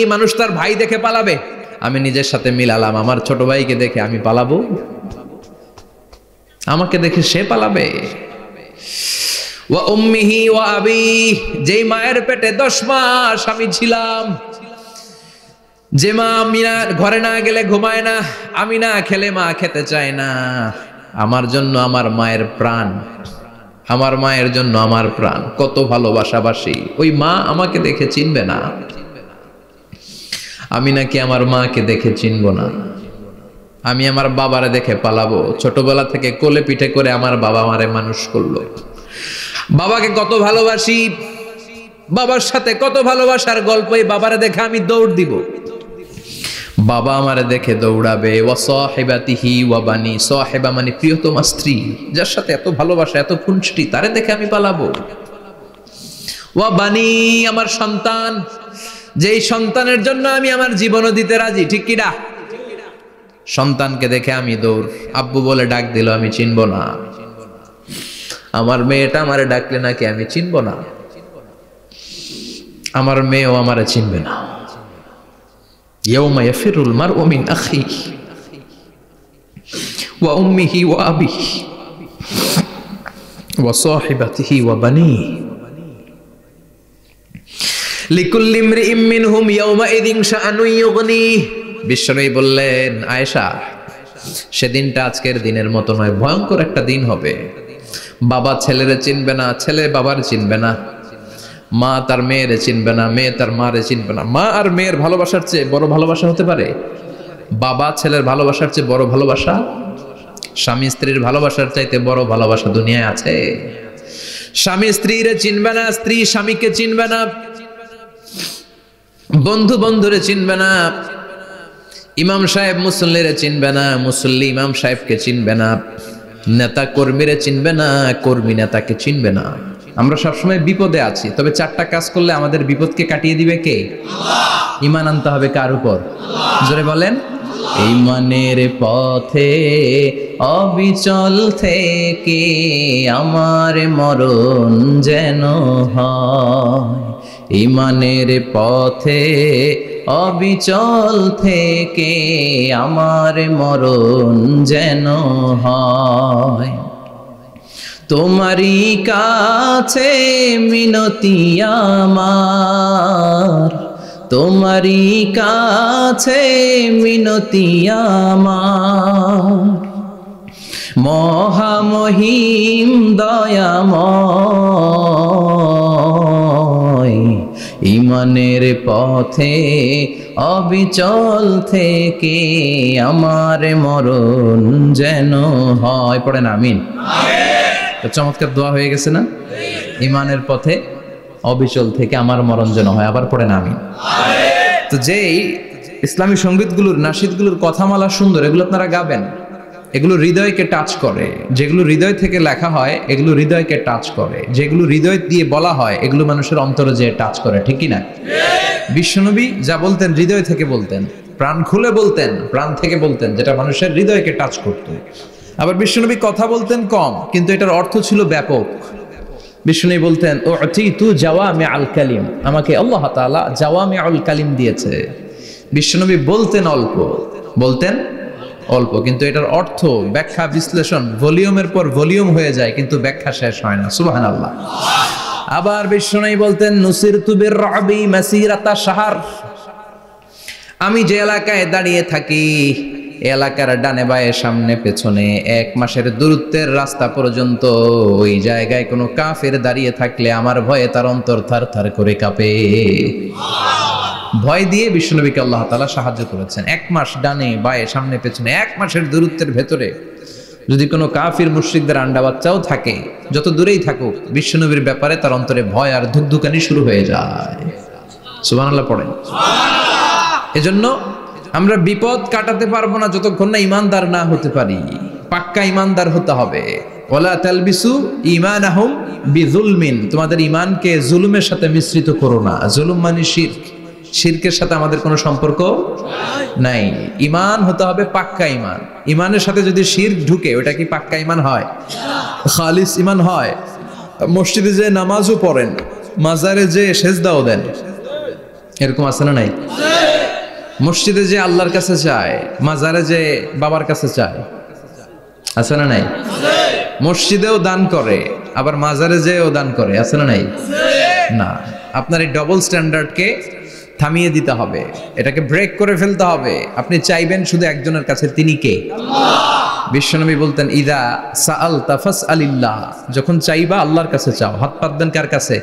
এই মানুষ তার ভাই দেখে পালাবে, আমি নিজের সাথে মিলালাম, আমার ছোট ভাইকে দেখে আমি পালাবো, আমাকে দেখে সে পালাবে। ওয়া উম্মিহি ওয়া আবি, যেই মায়ের পেটে 10 মাস আমি ছিলাম, যে মা আমি ঘরে না গেলে ঘুমায় না, আমি না খেলে মা খেতে চায় না, আমার জন্য আমার মায়ের প্রাণ, আমার মায়ের জন্য আমার প্রাণ, কত ভালোবাসাবাসী। ওই মা আমাকে দেখে চিনবে না, আমি নাকি আমার মাকে দেখে চিনব না, আমি আমার বাবারে দেখে পালাবো। ছোটবেলা থেকে কোলে পিঠে করে আমার বাবা আমারে মানুষ করলো, বাবাকে কত ভালোবাসি, বাবার সাথে কত ভালোবাসার গল্প, এই বাবারে দেখে আমি দৌড় দিব, বাবা আমারে দেখে দৌড়াবে। ওয়া সাহিবাতিহি ওয়া বানি, সাহিবা মানে প্রিয়তমা স্ত্রী, যার সাথে এত ভালোবাসা এত খুনসুটি, তারে দেখে আমি পালাবো। ওয়া বানি, আমার সন্তান, যেই সন্তানের জন্য আমি আমার জীবনও দিতে রাজি, ঠিক কি না? সন্তানকে দেখে আমি দৌড়, আব্বু বলে ডাক দিল আমি চিনব না, আমার মেয়েটা আমারে ডাকলে নাকি আমি চিনব না, আমার মেয়েও আমারে চিনবে না। ইয়াউমা ইয়াফিরুল মারউ মিন আখিহি ওয়া উম্মিহি ওয়া আবিহি ওয়া সাহিবাতিহি ওয়া বানিহি লিকুল্লি ইমরিইম মিনহুম ইয়াউমাইযিন শাআনুন ইউগনিহি। বিশ্বনবী বললেন, আয়েশা, সেদিনটা আজকের দিনের মতো নয়, ভয়ঙ্কর একটা দিন হবে। বাবা ছেলেরে চিনবে না, ছেলে বাবার চিনবে না, মা তার মেয়েরে চিনবে না, মেয়ে তার মারে চিনবে না। মা আর মেয়ের ভালোবাসার চেয়ে বড় ভালোবাসা হতে পারে? বাবা ছেলের ভালোবাসার চেয়ে বড় ভালোবাসা? স্বামী স্ত্রীর ভালোবাসার চাইতে বড় ভালোবাসা দুনিয়ায় আছে? স্বামী স্ত্রীরে চিনবে না, স্ত্রী স্বামীকে চিনবে না, বন্ধু বন্ধুরে চিনবে না, ইমাম সাহেব মুসল্লিরে চিনবে না, মুসল্লি ইমাম সাহেবকে চিনবে না, নেতা কর্মীরে চিনবে না, কর্মী নেতাকে চিনবে না। আমরা সবসময় বিপদে আছি, তবে 4টা কাজ করলে আমাদের বিপদকে কাটিয়ে দিবে কে? আল্লাহ। ঈমান আনতে হবে কার উপর? জোরে বলেন। ঈমানের পথে অবিচল থেকে আমার মরণ যেন হয়, ঈমানের পথে অবিচল থেকে আমার মরণ যেন হয়। তোমারই কাছে মিনতি আমার, তোমারই কাছে মিনতি আমার, মহামহিম দয়াময়, ঈমানের পথে অবিচল থেকে আমার মরণ যেন হয়। পড়েন আমিন। চমৎকার দোয়া হয়ে গেছে না? ঈমানের পথে অবিচল থেকে আমার মরণ যেন হয়। আবার পড়েন আমিন। তো যেই ইসলামী সঙ্গীতগুলোর, নাশিদগুলোর কথামালা সুন্দর, এগুলো আপনারা গাবেন, এগুলো হৃদয়কে টাচ করে। যেগুলো হৃদয় থেকে লেখা হয় এগুলো হৃদয়কে টাচ করে, যেগুলো হৃদয় দিয়ে বলা হয় এগুলো মানুষের অন্তরে যে টাচ করে, ঠিক কি না? বিশ্বনবী যা বলতেন হৃদয় থেকে বলতেন, প্রাণ খুলে বলতেন, প্রাণ থেকে বলতেন, যেটা মানুষের হৃদয়কে টাচ করত। আবার বিশ্বনবী কথা বলতেন কম, কিন্তু এটার অর্থ ছিল ব্যাপক। বিশ্বনবী বলতেন, উতিতু জাওয়ামিউল কালিম, আমাকে আল্লাহ তাআলা জাওয়ামিউল কালিম দিয়েছে। বিশ্বনবী বলতেন অল্প, বলতেন অল্প, কিন্তু এটার অর্থ, ব্যাখ্যা, বিশ্লেষণ ভলিউমের পর ভলিউম হয়ে যায়, কিন্তু ব্যাখ্যা শেষ হয় না। সুবহানাল্লাহ। আবার বিশ্বনবী বলতেন, নুসিরতু বিররাবি মাসিরাতা শাহর, আমি যে এলাকায় দাঁড়িয়ে থাকি এলাকার ডানে বায়ে সামনে পেছনে 1 মাসের দূরত্বের রাস্তা পর্যন্ত ওই জায়গায় কোনো কাফের দাঁড়িয়ে থাকলে আমার ভয়ে তার অন্তর থারথার করে কাঁপে। ভয় দিয়ে বিশ্বনবীকে আল্লাহ তাআলা সাহায্য করেছেন। 1 মাস ডানে বায়ে সামনে পেছনে 1 মাসের দূরত্বের ভেতরে যদি কোনো কাফির মুশরিকদের আন্ডা বাচ্চাও থাকে, যত দূরেই থাকুক, বিশ্বনবীর ব্যাপারে তার অন্তরে ভয় আর ধুকধুকানি শুরু হয়ে যায়। সুবহানাল্লাহ পড়েন। এজন্য আমরা বিপদ কাটাতে পারবো না যতক্ষণ না ঈমানদার না হতে পারি। পাক্কা ঈমানদার হতে হবে। ওয়ালা তালবিসু ঈমানাহুম বিযুলমিন, তোমাদের ঈমানকে জুলুমের সাথে মিশ্রিত করো না। জুলুম মানে শিরক, শিরকের সাথে আমাদের কোনো সম্পর্ক নাই। ঈমান হতে হবে পাক্কা ঈমান। ঈমানের সাথে যদি শিরক ঢুকে, ওটা কি পাক্কা ঈমান হয়? খালিস ঈমান হয়? মসজিদে যে নামাজও পড়েন, মাজারে যে সেজদাও দেন, এরকম আছে না নাই? মসজিদে যে আল্লাহর কাছে চায়, মাজারে যে বাবার কাছে চায়, আছে না নাই? মসজিদেও দান করে, আবার মাজারে যেও দান করে, আছে না নাই? না, আপনার এই ডবল স্ট্যান্ডার্ডকে থামিয়ে দিতে হবে, এটাকে ব্রেক করে ফেলতে হবে। আপনি চাইবেন শুধু একজনের কাছে, তিনি কে? বিশ্বনবী বলতেন, ইদা সাআলতা ফাসআলিল্লাহ, যখন চাইবা আল্লাহর কাছে চাও। হাত পাতবেন কার কাছে?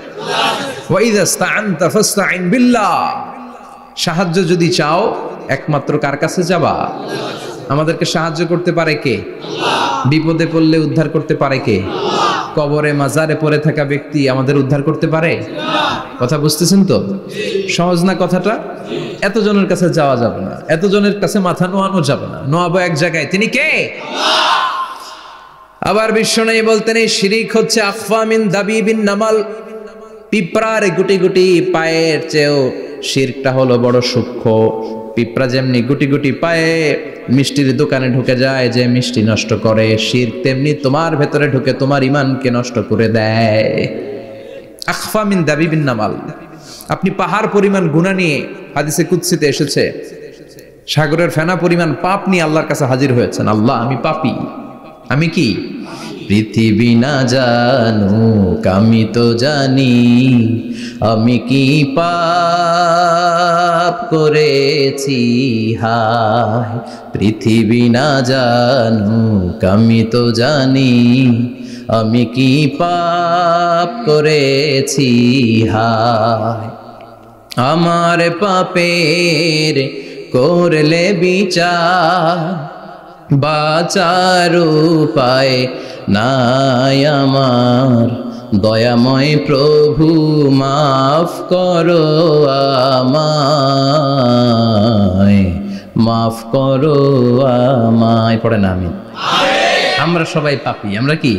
ওয়া ইদা ইসতাআনতা ফাসতাইন বিল্লাহ, সাহায্য যদি চাও একমাত্র কার কাছে যাবা? আমাদেরকে সাহায্য করতে পারে কে? বিপদে পড়লে উদ্ধার করতে পারে কে? কবরে মাজারে পড়ে থাকা ব্যক্তি আমাদের উদ্ধার করতে পারে? কথা বুঝতেছেন তো? সহজ না কথাটা? এতজনের কাছে যাওয়া যাবে না, এতজনের কাছে মাথা নোয়ানো যাবে না, নোয়াবো এক জায়গায়, তিনি কে? আবার বিশ্বনবী বলতেন, এই শিরিক হচ্ছে আখফা মিন দাবিবিন নামাল, পিঁপড়ার গুটি গুটি পায়ের চেয়েও শিরকটা হলো বড় সূক্ষ্ম। পিঁপড়া যেমনি গুটি গুটি পায়ে মিষ্টির দোকানে ঢুকে যায়, যে মিষ্টি নষ্ট করে, শিরক তেমনি তোমার ভেতরে ঢুকে তোমার ঈমানকে নষ্ট করে দেয়। আখফা মিন দাবিবিন নামাল। আপনি পাহাড় পরিমাণ গুনাহ নিয়ে, হাদিসে কুদসিতে এসেছে, সাগরের ফেনা পরিমাণ পাপ নিয়ে আল্লাহর কাছে হাজির হয়েছেন। আল্লাহ, আমি পাপী, আমি কি? পৃথিবী না জানুক আমি তো জানি, আমি কি পাপ করেছি হায়। পৃথিবী না জানুক আমি তো জানি, আমি কি পাপ করেছি হায়। আমার পাপের করলে বিচার, বাঁচার উপায় নাই আমার। দয়াময় প্রভু মাফ করো আমায়, মাফ করো আমায়। পড়ে না আমি? আমরা সবাই পাপী। আমরা কি?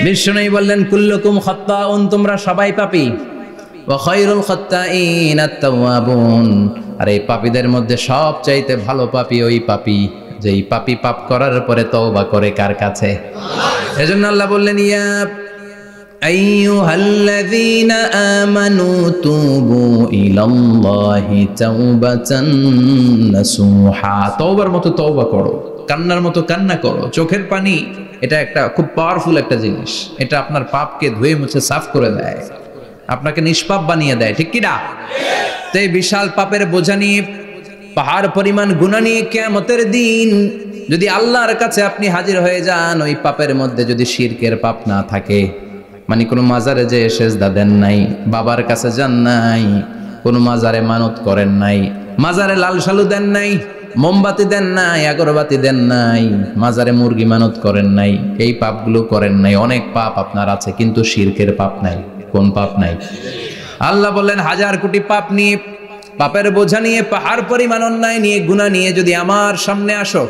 বিশ্বনবী বললেন, কুল্লুকুম খাত্তাউন, তোমরা সবাই পাপী। ওয়া খায়রুল খাত্তাইন আত-তাওয়াবুন, আর এই পাপীদের মধ্যে সবচাইতে ভালো পাপী ওই পাপী যেই পাপী পাপ করার পরে তওবা করে কার কাছে? এজন্য আল্লাহ বললেন, ইয়া আইয়ুহাল্লাযীনা আমানু তুবু ইলাল্লাহি তাওবাতান নাসুহা, তওবার মতো তওবা করো, কান্নার মতো কান্না করো। চোখের পানি এটা একটা খুব পাওয়ারফুল একটা জিনিস, এটা আপনার পাপকে ধুয়ে মুছে সাফ করে দেয়, আপনাকে নিষ্পাপ বানিয়ে দেয়, ঠিক কি না? তো এই বিশাল পাপের বোঝা নিয়ে, পাহাড় পরিমাণ গুনাহ নিয়ে কিয়ামতের দিন যদি আল্লাহর কাছে আপনি হাজির হয়ে যান, ওই পাপের মধ্যে যদি শিরকের পাপ না থাকে, মানে কোনো মাজারে যে সেজদা দেন নাই, বাবার কাছে যান নাই, কোনো মাজারে মানত করেন নাই, মাজারে লাল শালু দেন নাই, মোমবাতি দেন নাই, আগরবাতি দেন নাই, মাজারে মুরগি মানত করেন নাই, এই পাপগুলো করেন নাই, অনেক পাপ আপনার আছে, কিন্তু শিরকের পাপ নাই। কোন পাপ নাই? আল্লাহ বললেন, হাজার কোটি পাপ নিয়ে, পাপের বোঝা নিয়ে, পাহাড় পরিমাণ অন্যায় নিয়ে, গুনাহ নিয়ে যদি আমার সামনে আসো,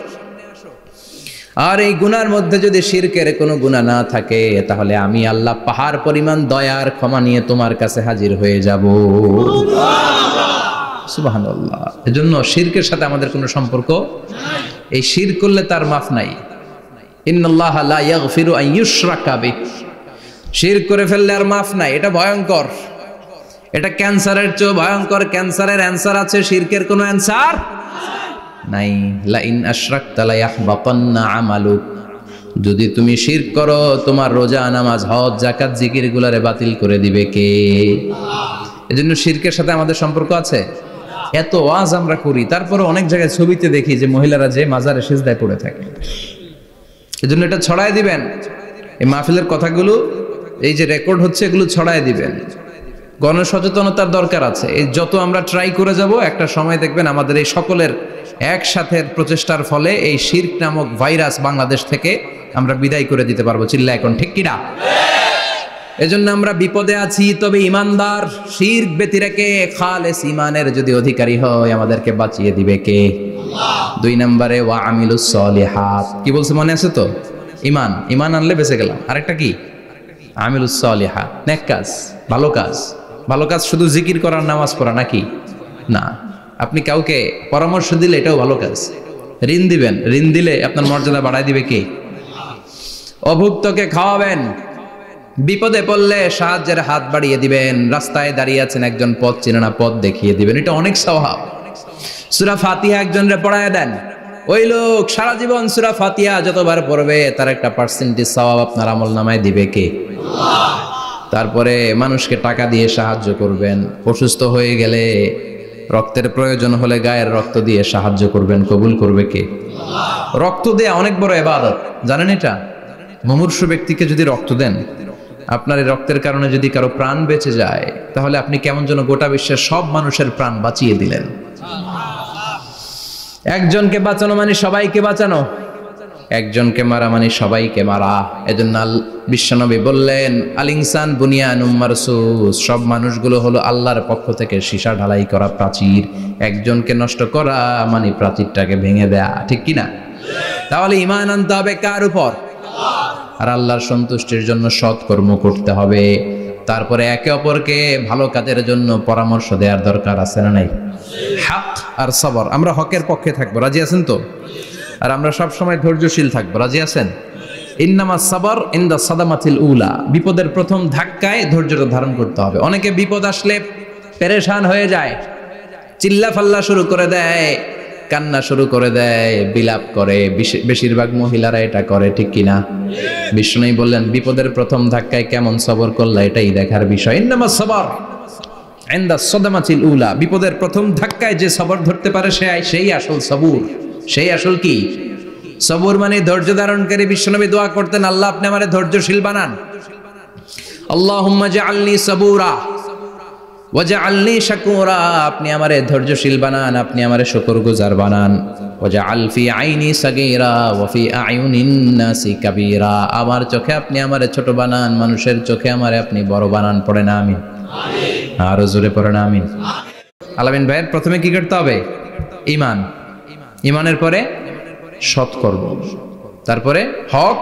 আর এই গুনার মধ্যে যদি শিরকের কোনো গুনাহ না থাকে, তাহলে আমি আল্লাহ পাহাড় পরিমাণ দয়ার ক্ষমা নিয়ে তোমার কাছে হাজির হয়ে যাব। সুবহানাল্লাহ। এজন্য শিরকের সাথে আমাদের কোনো সম্পর্ক নাই। এই শিরক করলে তার মাফ নাই। ইন্নাল্লাহা লা ইয়াগফিরু আন ইউশরাকা বিহি, শিরক করে ফেললে আর মাফ নাই। এটা ভয়ঙ্কর, এটা ক্যান্সারের চেয়ে ভয়ঙ্কর। ক্যান্সারের অ্যানসার আছে, শিরকের কোনো অ্যানসার নাই। লা ইন আশরাকতা লা ইয়াহবাতান্না আমালুক, যদি তুমি শিরক করো, তোমার রোজা, নামাজ, হজ, যাকাত, জিকির গুলারে বাতিল করে দিবে কে? এজন্য শিরকের সাথে আমাদের সম্পর্ক আছে। এত ওয়াজ আমরা করি, তারপরে অনেক জায়গায় ছবিতে দেখি যে মহিলারা যে মাজারে সিজদায় পড়ে থাকে। এজন্য এটা ছড়ায় দিবেন, এই মাহফিলের কথাগুলো এই যে রেকর্ড হচ্ছে, এগুলো ছড়ায় দিবেন। গণসচেতনতার দরকার আছে। এই যত আমরা ট্রাই করে যাব, একটা সময় দেখবেন আমাদের এই সকলের একসাথে প্রচেষ্টার ফলে এই শিরক নামক ভাইরাস বাংলাদেশ থেকে আমরা বিদায় করে দিতে পারবো। চিল্লা এখন, ঠিক কিনা? এজন্য আমরা বিপদে আছি, তবে ইমানদার, শিরক ব্যতি রেখে খালেস ইমানের যদি অধিকারী হয়, আমাদেরকে বাঁচিয়ে দিবে কে? দুই নম্বরে ওয়া আমিলুস সলিহাত, কি বলছে মনে আছে তো? ইমান, ইমান আনলে বেঁচে গেলাম। আরেকটা কি? আমিলুস সলিহাত, নেক কাজ, ভালো কাজ। ভালো কাজ শুধু জিকির করার, নামাজ পড়া নাকি? না। আপনি কাউকে পরামর্শ দিলে এটাও ভালো কাজ। ঋণ দিবেন, ঋণ দিলে আপনার মর্যাদা বাড়ায় দিবে কে? অভুক্তকে খাওয়াবেন, বিপদে পড়লে সাহায্যের হাত বাড়িয়ে দিবেন। রাস্তায় দাঁড়িয়ে আছেন, একজন পথ চেনে না, পথ দেখিয়ে দিবেন, এটা অনেক সওয়াব। সূরা ফাতিহা একজনরে পড়ায় দেন, ওই লোক সারা জীবন সূরা ফাতিহা যতবার পড়বে তার একটা পার্সেন্টেজ সওয়াব আপনার আমলনামায় দিবে কে? আল্লাহ। তারপরে মানুষকে টাকা দিয়ে সাহায্য করবেন, অসুস্থ হয়ে গেলে রক্তের প্রয়োজন হলে গায়ের রক্ত দিয়ে সাহায্য করবেন, কবুল করবে কে? আল্লাহ। রক্ত দেয়া অনেক বড় ইবাদত, জানেন এটা? মুমূর্ষু ব্যক্তিকে যদি রক্ত দেন, আপনার এই রক্তের কারণে যদি কারো প্রাণ বেঁচে যায়, তাহলে আপনি কেমন যেন গোটা বিশ্বের সব মানুষের প্রাণ বাঁচিয়ে দিলেন। একজনকে বাঁচানো মানে সবাইকে বাঁচানো, একজনকে মারা মানে সবাইকে মারা। এজন্য বিশ্বনবী বললেন, আল ইনসান বুনিয়ানুম মারসুস, সব মানুষগুলো হলো আল্লাহর পক্ষ থেকে সীসা ঢালাই করা প্রাচীর। একজনকে নষ্ট করা মানে প্রাচীরটাকে ভেঙে দেয়া, ঠিক কিনা? তাহলে ঈমান আনতে হবে কার উপর? আর আল্লাহর সন্তুষ্টির জন্য সৎ কর্ম করতে হবে। তারপরে একে অপরকে ভালো কাজের জন্য পরামর্শ দেওয়ার দরকার আছে না নাই? হক আর সবর, আমরা হকের পক্ষে থাকবো, রাজি আছেন তো? আর আমরা সব সময় ধৈর্যশীল থাকবো, রাজি আছেন? ইন্নামা সাবর ইনদা সাদামাতিল উলা, বিপদের প্রথম ধাক্কায় ধৈর্যটা ধারণ করতে হবে। অনেকে বিপদ আসলে পেরেশান হয়ে যায়, চিল্লা ফাল্লা শুরু করে দেয়, কান্না শুরু করে দেয়, বিলাপ করে। বেশিরভাগ মহিলারা এটা করে, ঠিক কিনা? বিষ্ণুই বললেন, বিপদের প্রথম ধাক্কায় কেমন সবর করলা এটাই দেখার বিষয়। ইন্নামা সাবর ইনদা সাদামাতিল উলা, বিপদের প্রথম ধাক্কায় যে সবর ধরতে পারে সেই আসল সবুর, সেই আসল কি সবুর মানে ধৈর্য ধারণকারী। বিশ্বনবী দোয়া করতেন, আল্লাহ আপনি আমারে ধৈর্যশীল বানান, আল্লাহুম্মা জাআলনি সাবুরা ওয়াজআলনি শাকুরা, আপনি আমারে ধৈর্যশীল বানান, আপনি আমারে শুকরগুজার বানান। ওয়াজআল ফি আইনি সাগীরা ওয়া ফি আয়ুনিন নাসি কাবীরা, আমার চোখে আপনি আমারে ছোট বানান, মানুষের চোখে আমারে আপনি বড় বানান। পড়েন আমিন, আমিন। আর জোরে পড়েন আমিন। আলামিন ভাইয়ের প্রথমে কি করতে হবে? ঈমান, ঈমানের পরে সৎকর্ম, তারপরে হক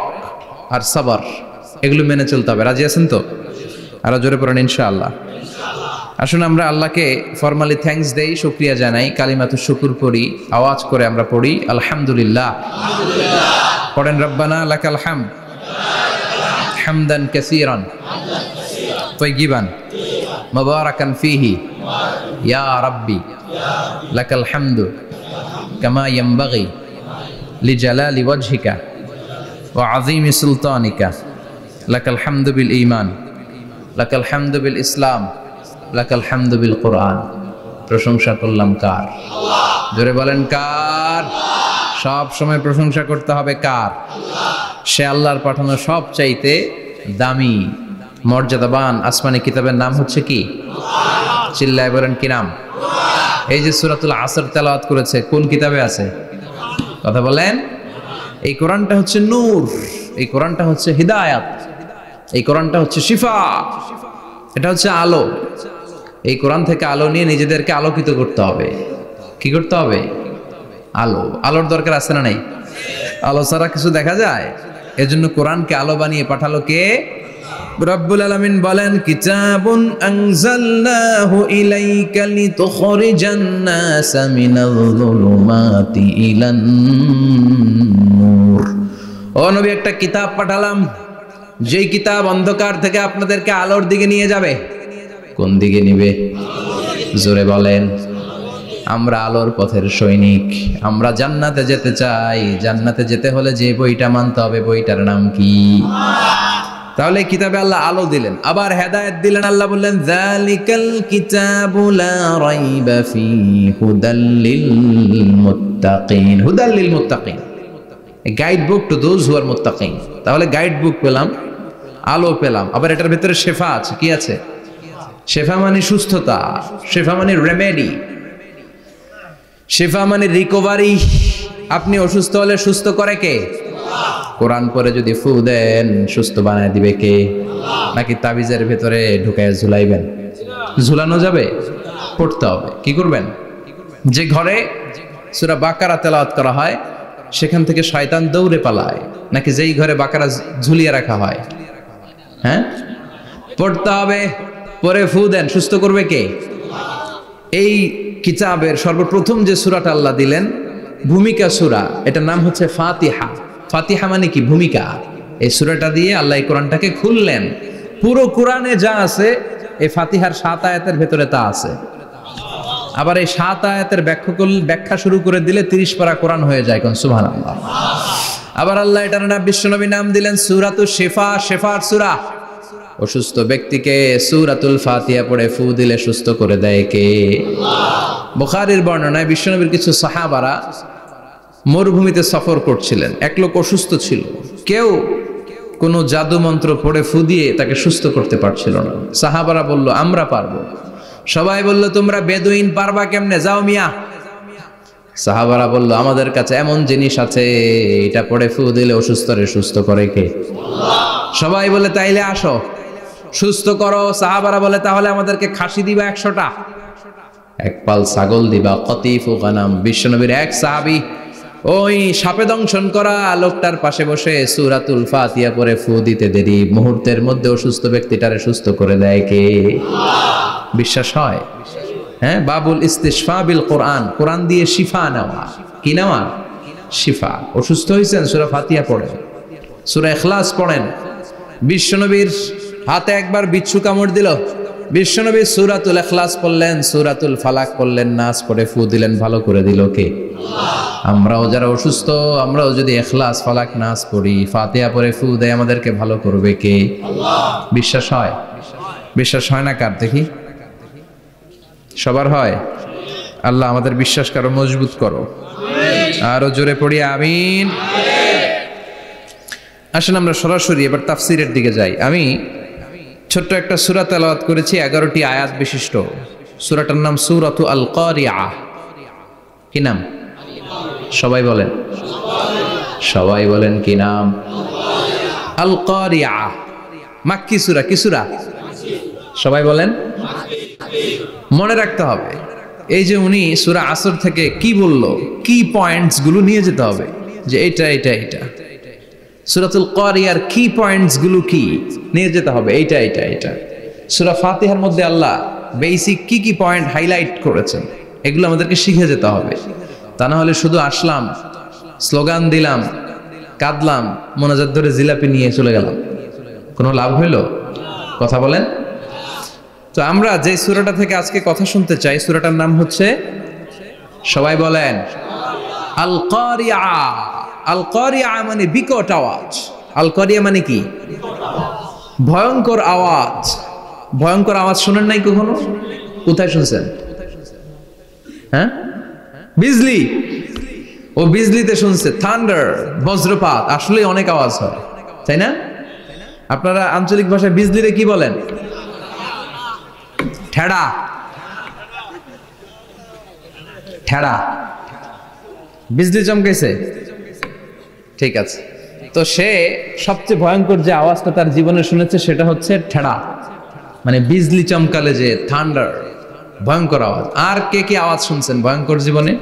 আর সবর, এগুলো মেনে চলতে হবে। রাজি আছেন তো? আরো জোরে পড়েন ইনশাআল্লাহ। আসুন আমরা আল্লাহকে ফরমালি থ্যাঙ্কস দেই, শুকরিয়া জানাই, কালিমাতু শুকুর পড়ি, আওয়াজ করে আমরা পড়ি আলহামদুলিল্লাহ। পড়েন রব্বানা লাকাল হামদ হামদান কাসীরান তাইয়িবান মুবারাকান ফীহি ইয়া রাব্বি লাকাল হামদু কামা ইয়ানবাগি লিজালালি ওয়াজহিকা ওয়া আযীমি সুলতানিকা লাকাল হামদু বিল ঈমান লাকাল হামদু বিল ইসলাম লাকাল হামদু বিল কোরআন। প্রশংসা করলাম কার? আল্লাহ। জোরে বলেন কার? সব সময় প্রশংসা করতে হবে কার? আল্লাহ। সে আল্লাহর পাঠানো সবচাইতে দামি মর্যাদাবান আসমানি কিতাবের নাম হচ্ছে কি? কোরআন। চিল্লায় বলেন কি নাম? কোরআন। এই যে সূরাতুল আসর তেলাওয়াত করেছে, কোন কিতাবে আছে? কথা বলেন। এই কোরআনটা হচ্ছে নূর, এই কোরআনটা হচ্ছে হিদায়াত, এই কোরআনটা হচ্ছে শিফা, এটা হচ্ছে আলো। এই কোরআন থেকে আলো নিয়ে নিজেদেরকে আলোকিত করতে হবে। কি করতে হবে? আলো। আলোর দরকার আছে না নাই? আলো ছাড়া কিছু দেখা যায়? এজন্য কোরআনকে আলো বানিয়ে পাঠালো কে? রব্বুল আলামিন বলেন, কিতাবুন আনজালনাহু ইলাইকা লিতুখরিজান নাসা মিনাল যুলুমাতি ইলান নূর। ও নবী, একটা কিতাব পাঠালাম, যেই কিতাব অন্ধকার থেকে আপনাদেরকে আলোর দিকে নিয়ে যাবে। কোন দিকে নিবে? জোরে বলেন। আমরা আলোর পথের সৈনিক, আমরা জান্নাতে যেতে চাই। জান্নাতে যেতে হলে যে বইটা মানতে হবে, বইটার নাম কি? তাহলে কিতাবে আল্লাহ আলো দিলেন, আবার হেদায়েত দিলেন। আল্লাহ বললেন, যালিকাল কিতাবু লা রাইবা ফীহি হুদাল লিল মুত্তাকিন। হুদাল লিল মুত্তাকিন, a guide book to those who are muttaqin। তাহলে গাইড বুক পেলাম, আলো পেলাম, আবার এটার ভিতরে শেফা আছে। কি আছে? শেফা মানে সুস্থতা, শেফা মানে রেমেডি, শেফা মানে রিকভারি। আপনি অসুস্থ হলে সুস্থ করে কে? কোরআন পরে যদি ফু দেন, সুস্থ বানায় দিবে কে? নাকি তাবিজের ভেতরে ঢুকায় ঝুলাইবেন? ঝুলানো যাবে? পড়তে হবে। কি করবেন? যে ঘরে সূরা বাকারা তেলাওয়াত করা হয় সেখান থেকে শয়তান দৌড়ে পালায়, নাকি যেই ঘরে বাকারা ঝুলিয়ে রাখা হয়? হ্যাঁ, পড়তে হবে। পরে ফু দেন, সুস্থ করবে কে? এই কিতাবের সর্বপ্রথম যে সূরাটা আল্লাহ দিলেন, ভূমিকা সূরা, এটার নাম হচ্ছে ফাতিহা। ফাতিহা মানে কি? ভূমিকা। এই সূরাটা দিয়ে আল্লাহ এই কোরআনটাকে খুললেন। পুরো কোরআনে যা আছে এই ফাতিহার 7 আয়াতের ভেতরে তা আছে। আবার এই 7 আয়াতের ব্যাখ্যা শুরু করে দিলে 30 পারা কোরআন হয়ে যায়। কোন সুবহানাল্লাহ। আবার আল্লাহ এটার নাম বিশ্বনবী নাম দিলেন সূরাতুশ শিফা, শিফার সূরা। অসুস্থ ব্যক্তিকে সূরাতুল ফাতিহা পড়ে ফু দিলে সুস্থ করে দেয় কে? বুখারীর বর্ণনায় বিশ্বনবীর কিছু সাহাবারা মরুভূমিতে সফর করছিলেন। এক লোক অসুস্থ ছিল, কেউ কোনো জাদু মন্ত্র পড়ে ফু দিয়ে তাকে সুস্থ করতে পারছিল না। সাহাবারা বলল আমরা পারবো। সবাই বলল তোমরা বেদুইন, পারবা কেমনে? যাও মিয়া। সাহাবারা বলল আমাদের কাছে এমন জিনিস আছে, এটা পড়ে ফু দিলে অসুস্থরে সুস্থ করে কে? সবাই বলে তাইলে আসো সুস্থ করো। সাহাবারা বলে তাহলে আমাদেরকে খাসি দিবা 100টা, এক পাল ছাগল দিবা। কতিফু গানাম। বিশ্বনবীর এক সাহাবী ওই সাপে দংশন করা লোকটার পাশে বসে সূরাতুল ফাতিহা পড়ে ফু দিতে দেরি মুহূর্তের মধ্যে অসুস্থ ব্যক্তিটারে সুস্থ করে দেয় কে? বিশ্বাস হয়? হ্যাঁ, বাবুল ইস্তিশফা বিল কোরআন, কোরআন দিয়ে শিফা নেওয়া। কি নেওয়া? শিফা। অসুস্থ হয়েছেন, সূরা ফাতিহা পড়েন, সূরা ইখলাস পড়েন। বিশ্বনবীর হাতে একবার বিচ্ছু কামড় দিল, বিশ্বনবী সূরাতুল ইখলাস পড়লেন, সূরাতুল ফালাক পড়লেন, নাস পড়ে ফু দিলেন, ভালো করে দিল কে? আমরাও যারা অসুস্থ, আমরাও যদি ইখলাস ফালাক নাস পড়ি, ফাতিহা পড়ে ফু দেয়, আমাদেরকে ভালো করবে কে? বিশ্বাস হয়? বিশ্বাস হয় না কার? দেখি সবার হয়? আল্লাহ আমাদের বিশ্বাস করো, মজবুত করো। আরো জোরে পড়ি আমিন। আসেন আমরা সরাসরি এবার তাফসিরের দিকে যাই। আমি ছোট্ট একটা সূরা তেলাওয়াত করেছি, 11টি আয়াত বিশিষ্ট। সূরাটার নাম সূরাতু আল কারিআহ। কি নাম? সবাই বলেন, সবাই বলেন কি নাম? আল কারিআহ। মাক্কি সূরা। কি সূরা? সবাই বলেন। মনে রাখতে হবে এই যে উনি সূরা আসর থেকে কি বলল, কি পয়েন্টস গুলো নিয়ে যেতে হবে, যে এটা এটা এটা। সূরাতুল কারিয়ার কি পয়েন্টস গুলো কি নিয়ে যেতে হবে, এইটা এটা এটা। সূরা ফাতিহার মধ্যে আল্লাহ বেসিক কি কি পয়েন্ট হাইলাইট করেছেন, এগুলো আমাদেরকে শিখে যেতে হবে। তা না হলে শুধু আসলাম, স্লোগান দিলাম, কাঁদলাম, মোনাজাত ধরে জিলাপি নিয়ে চলে গেলাম, কোনো লাভ হইল? কথা বলেন। তো আমরা যে সূরাটা থেকে আজকে কথা শুনতে চাই, সূরাটার নাম হচ্ছে, সবাই বলেন, আল কারিআহ। আল কারিআহ মানে বিকট আওয়াজ। আল কারিআহ মানে কি? ভয়ঙ্কর আওয়াজ। ভয়ঙ্কর আওয়াজ শুনেন নাই কখনো? কোথায় শুনছেন? হ্যাঁ, বিজলি। ও বিজলিতে শুনছে, থান্ডার, বজ্রপাত। আসলে অনেক আওয়াজ হয়, তাই না? আপনারা আঞ্চলিক ভাষায় বিজলিরে কি বলেন? ঠেড়া। ঠেড়া। বিজলি চমকেছে, ঠিক আছে। তো সে সবচেয়ে ভয়ঙ্কর যে আওয়াজটা তার জীবনে শুনেছে সেটা হচ্ছে ঠেড়া, মানে বিজলি চমকালে যে থান্ডার, ভয়ঙ্কর আওয়াজ। আর কে কি আওয়াজ শুনছেন ভয়ঙ্কর জীবনে?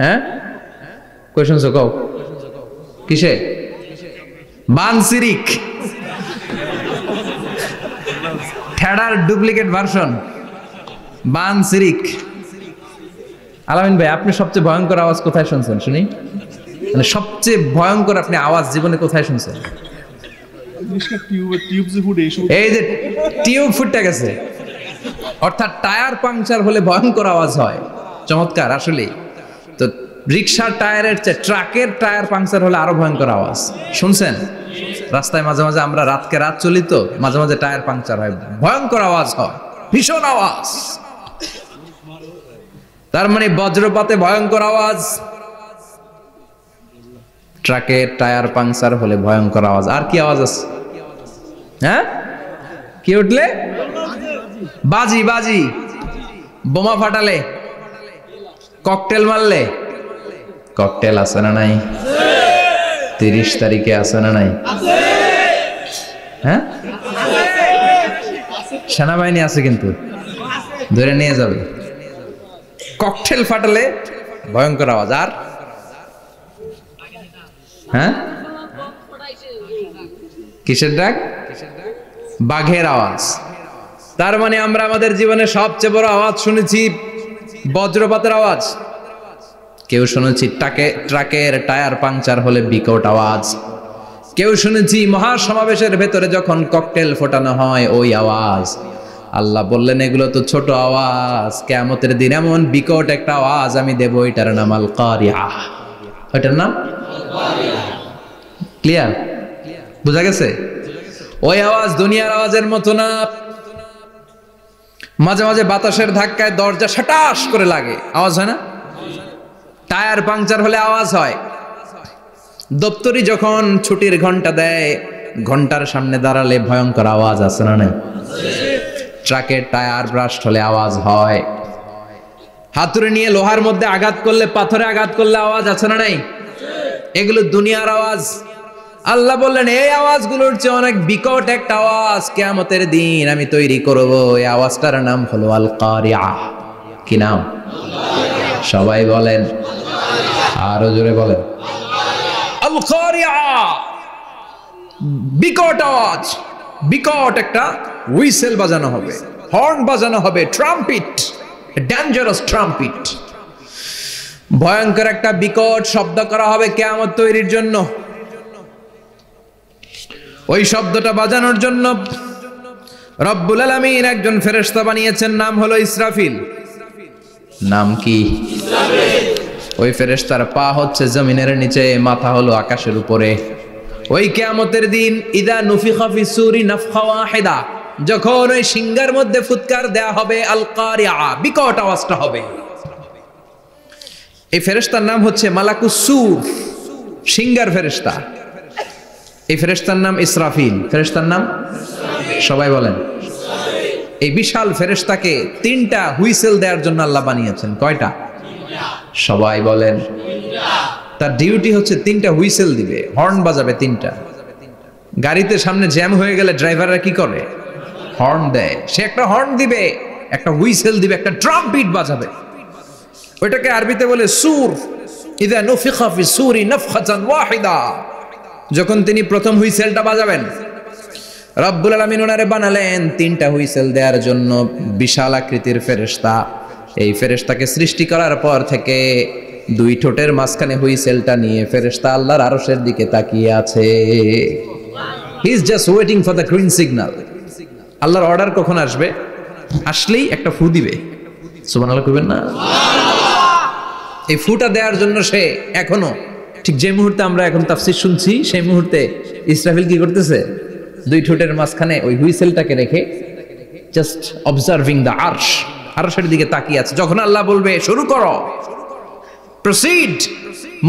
হ্যাঁ, কই শুনছো? কও কিসে? বানসিরিক, ঠেড়ার ডুপ্লিকেট ভার্সন বানসিরিক। আলামিন ভাই, আপনি সবচেয়ে ভয়ঙ্কর আওয়াজ কোথায় শুনছেন শুনি? মানে সবচেয়ে ভয়ঙ্কর আপনি আওয়াজ জীবনে কোথায় শুনছেন? এই যে টিউব ফুটে গেছে, অর্থাৎ টায়ার পাংচার হলে ভয়ঙ্কর আওয়াজ হয়। চমৎকার। আসলে তো রিক্সার টায়ারের চেয়ে ট্রাকের টায়ার পাংচার হলে আরো ভয়ঙ্কর আওয়াজ। শুনছেন? রাস্তায় মাঝে মাঝে আমরা রাতকে রাত চলি, তো মাঝে মাঝে টায়ার পাংচার হয়, ভয়ঙ্কর আওয়াজ হয়, ভীষণ আওয়াজ। তার মানে বজ্রপাতে ভয়ঙ্কর আওয়াজ, ট্রাকের টায়ার পাংচার হলে ভয়ঙ্কর আওয়াজ। আর কি আওয়াজ আছে? হ্যাঁ, কি উঠলে? বাজি। বাজি। বোমা ফাটালে, ককটেল মারলে। ককটেল আছে না নাই? 30 তারিখে আছে না নাই? হ্যাঁ, সেনাবাহিনী আছে কিন্তু ধরে নিয়ে যাবে। ককটেল ফাটালে ভয়ঙ্কর আওয়াজ। আর হ্যাঁ, কিসের ডাক? বাঘের আওয়াজ। তার মানে আমরা আমাদের জীবনে সবচেয়ে বড় আওয়াজ শুনেছি বজ্রপাতের আওয়াজ। কেউ শুনেছি ট্রাকের টায়ার পাংচার হলে বিকট আওয়াজ। কেউ শুনেছি মহাসমাবেশের ভেতরে যখন ককটেল ফোটানো হয় ওই আওয়াজ, আল্লাহ বললেন এগুলো তো ছোট আওয়াজ, কিয়ামতের দিন এমন বিকট একটা আওয়াজ আমি দেব, এটার নাম আল কারিআহ। ওইটার নাম ক্লিয়ার, বুঝা গেছে? ওই আওয়াজ দুনিয়ার আওয়াজের মতো না। মাঝে মাঝে বাতাসের ধাক্কায় দরজা সাটাস করে লাগে, আওয়াজ হয় না? টায়ার পাংচার হলে আওয়াজ হয়। দপ্তরি যখন ছুটির ঘন্টা দেয়, ঘন্টার সামনে দাঁড়ালে ভয়ঙ্কর আওয়াজ আছে না নাই? ট্রাকের টায়ার ব্রাস্ট হলে আওয়াজ হয়। হাতুড়ি নিয়ে লোহার মধ্যে আঘাত করলে, পাথরে আঘাত করলে আওয়াজ আছে না নাই? এগুলো দুনিয়ার আওয়াজ। আল্লাহ বললেন এই আওয়াজগুলোর চেয়ে অনেক বিকট একটা আওয়াজ কিয়ামতের দিন আমি তৈরি করব। এই আওয়াজটার নাম হলো আল কারিআহ। কি নাম? সবাই বলেন, আরো জোরে বলেন, আল কারিআহ। বিকট আওয়াজ, বিকট একটা হুইসেল বাজানো হবে, হর্ন বাজানো হবে, ট্রাম্পিট, ডেঞ্জারাস ট্রাম্পিট। ভয়ঙ্কর একটা বিকট শব্দ করা হবে কিয়ামত তৈরির জন্য। ওই শব্দটা বাজানোর জন্য রব্বুল আলামিন একজন ফেরেশতা বানিয়েছেন, নাম হলো ইসরাফিল। নাম কি? ইসরাফিল। ওই ফেরেশতার পা হচ্ছে জমিনের নিচে, মাথা হলো আকাশের উপরে। ওই কিয়ামতের দিন ইদা নুফিখা ফিস সূরি নাফখা ওয়াহিদা, যখন ওই সিংহার মধ্যে ফুৎকার দেয়া হবে, আল কারিআহ, বিকট আওয়াজটা হবে। এই ফেরেশতার নাম হচ্ছে মালাকুস সূর, সিংহার ফেরেশতা। এই ফেরেশতার নাম ইসরাফিল। ফেরেশতার নাম সবাই বলেন। এই বিশাল ফেরেশতাকে তিনটা হুইসেল দেওয়ার জন্য আল্লাহ বানিয়েছেন। কয়টা? সবাই বলেন। তার ডিউটি হচ্ছে তিনটা হুইসেল দিবে, হর্ন বাজাবে তিনটা। গাড়িতে সামনে জ্যাম হয়ে গেলে ড্রাইভাররা কি করে? হর্ন দেয়। সে একটা হর্ন দিবে, একটা হুইসেল দিবে, একটা ড্রাম বিট বাজাবে। ওইটাকে আরবিতে বলে সুর। ইদা নুফিখা ফিস সূরি নাফখাতান ওয়াহিদা, যখন তিনি প্রথম হুইসেলটা বাজাবেন, রব্বুল আলামিন ওনারে বানালেন তিনটা হুইসেল দেওয়ার জন্য বিশাল আকৃতির ফেরেশতা। এই ফেরেশতাকে সৃষ্টি করার পর থেকে দুই ঠোঁটের মাঝখানে হুইসেলটা নিয়ে ফেরেশতা আল্লাহর আরশের দিকে তাকিয়ে আছে। He is just waiting for the green signal. আল্লাহর অর্ডার কখন আসবে, আসলেই একটা ফু দিবে। সুবহানাল্লাহ কইবেন না? এই ফুটা দেওয়ার জন্য সে এখনো, ঠিক যে মুহূর্তে আমরা এখন তাফসীর শুনছি সেই মুহূর্তে ইসরাফিল কি করতেছে? দুই ঠোঁটের মাঝখানে ওই হুইসেলটাকে রেখে জাস্ট অবজার্ভিং দ্য আরশ, আরশের দিকে তাকিয়ে আছে। যখন আল্লাহ বলবে শুরু করো, প্রসিড,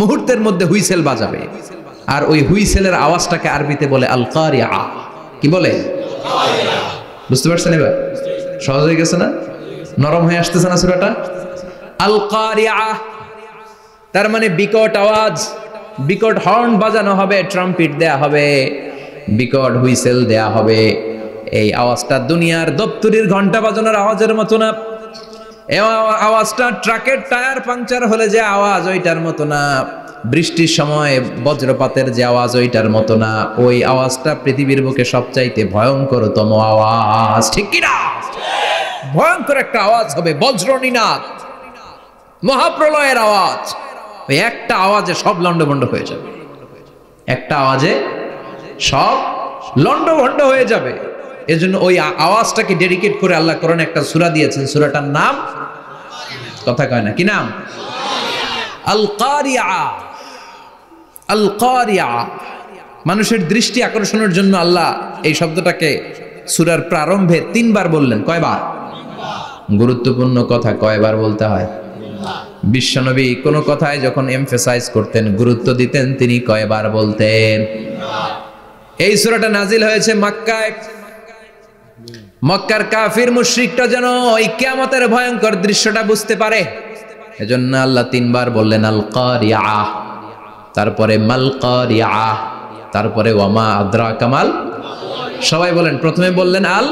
মুহূর্তের মধ্যে হুইসেল বাজাবে। আর ওই হুইসেলের আওয়াজটাকে আরবিতে বলে আল কারিআহ। কি বলে? বুঝতে পারছেন এবার? সহজ হয়ে গেছে না? নরম হয়ে আসতেছে না সূরাটা? আল কারিআহ তার মানে বিকট আওয়াজ, বিকট হর্ন বাজানো হবে, ট্রাম্পিট দেয়া হবে, বিকট হুইসেল দেয়া হবে। এই আওয়াজটা দুনিয়ার দপ্তরির ঘন্টা বাজানোর আওয়াজের মতো না। এই আওয়াজটা ট্রাকের টায়ার পাংচার হলে যে আওয়াজ ওইটার মতো না। বৃষ্টির সময় বজ্রপাতের যে আওয়াজ ওইটার মতো না। ওই আওয়াজটা পৃথিবীর বুকে সবচাইতে ভয়ঙ্করতম আওয়াজ। ঠিক কি না? ভয়ঙ্কর একটা আওয়াজ হবে, বজ্রনিনাদ, মহাপ্রলয়ের আওয়াজ। ওই একটা আওয়াজে সব লন্ডভন্ড হয়ে যাবে, একটা আওয়াজে সব লন্ডভন্ড হয়ে যাবে। এজন্য ওই আওয়াজটাকে ডেডিকেট করে আল্লাহ কোরআনে একটা সূরা দিয়েছেন। সূরাটার নাম, কথা কয় না, কি নাম? আল কারিআহ। আল কারিআহ মানুষের দৃষ্টি আকর্ষণের জন্য আল্লাহ এই শব্দটাকে সূরার প্রারম্ভে 3 বার বললেন। কয়বার? গুরুত্বপূর্ণ কথা কয়বার বলতে হয়? বিশ্বনবী কোন কথায় যখন এমফাসাইজ করতেন, গুরুত্ব দিতেন, তিনি কয়বার বলতেন? এই সূরাটা নাজিল হয়েছে মক্কায়। মক্কার কাফির মুশরিকরা যেন ওই কিয়ামতের ভয়ঙ্কর দৃশ্যটা বুঝতে পারে, এজন্য আল্লাহ 3 বার বললেন আল কারিআহ, তারপরে মাল কারিআহ, তারপরে ওয়ামা আদরাকা মাল। সবাই বলেন, প্রথমে বললেন আল,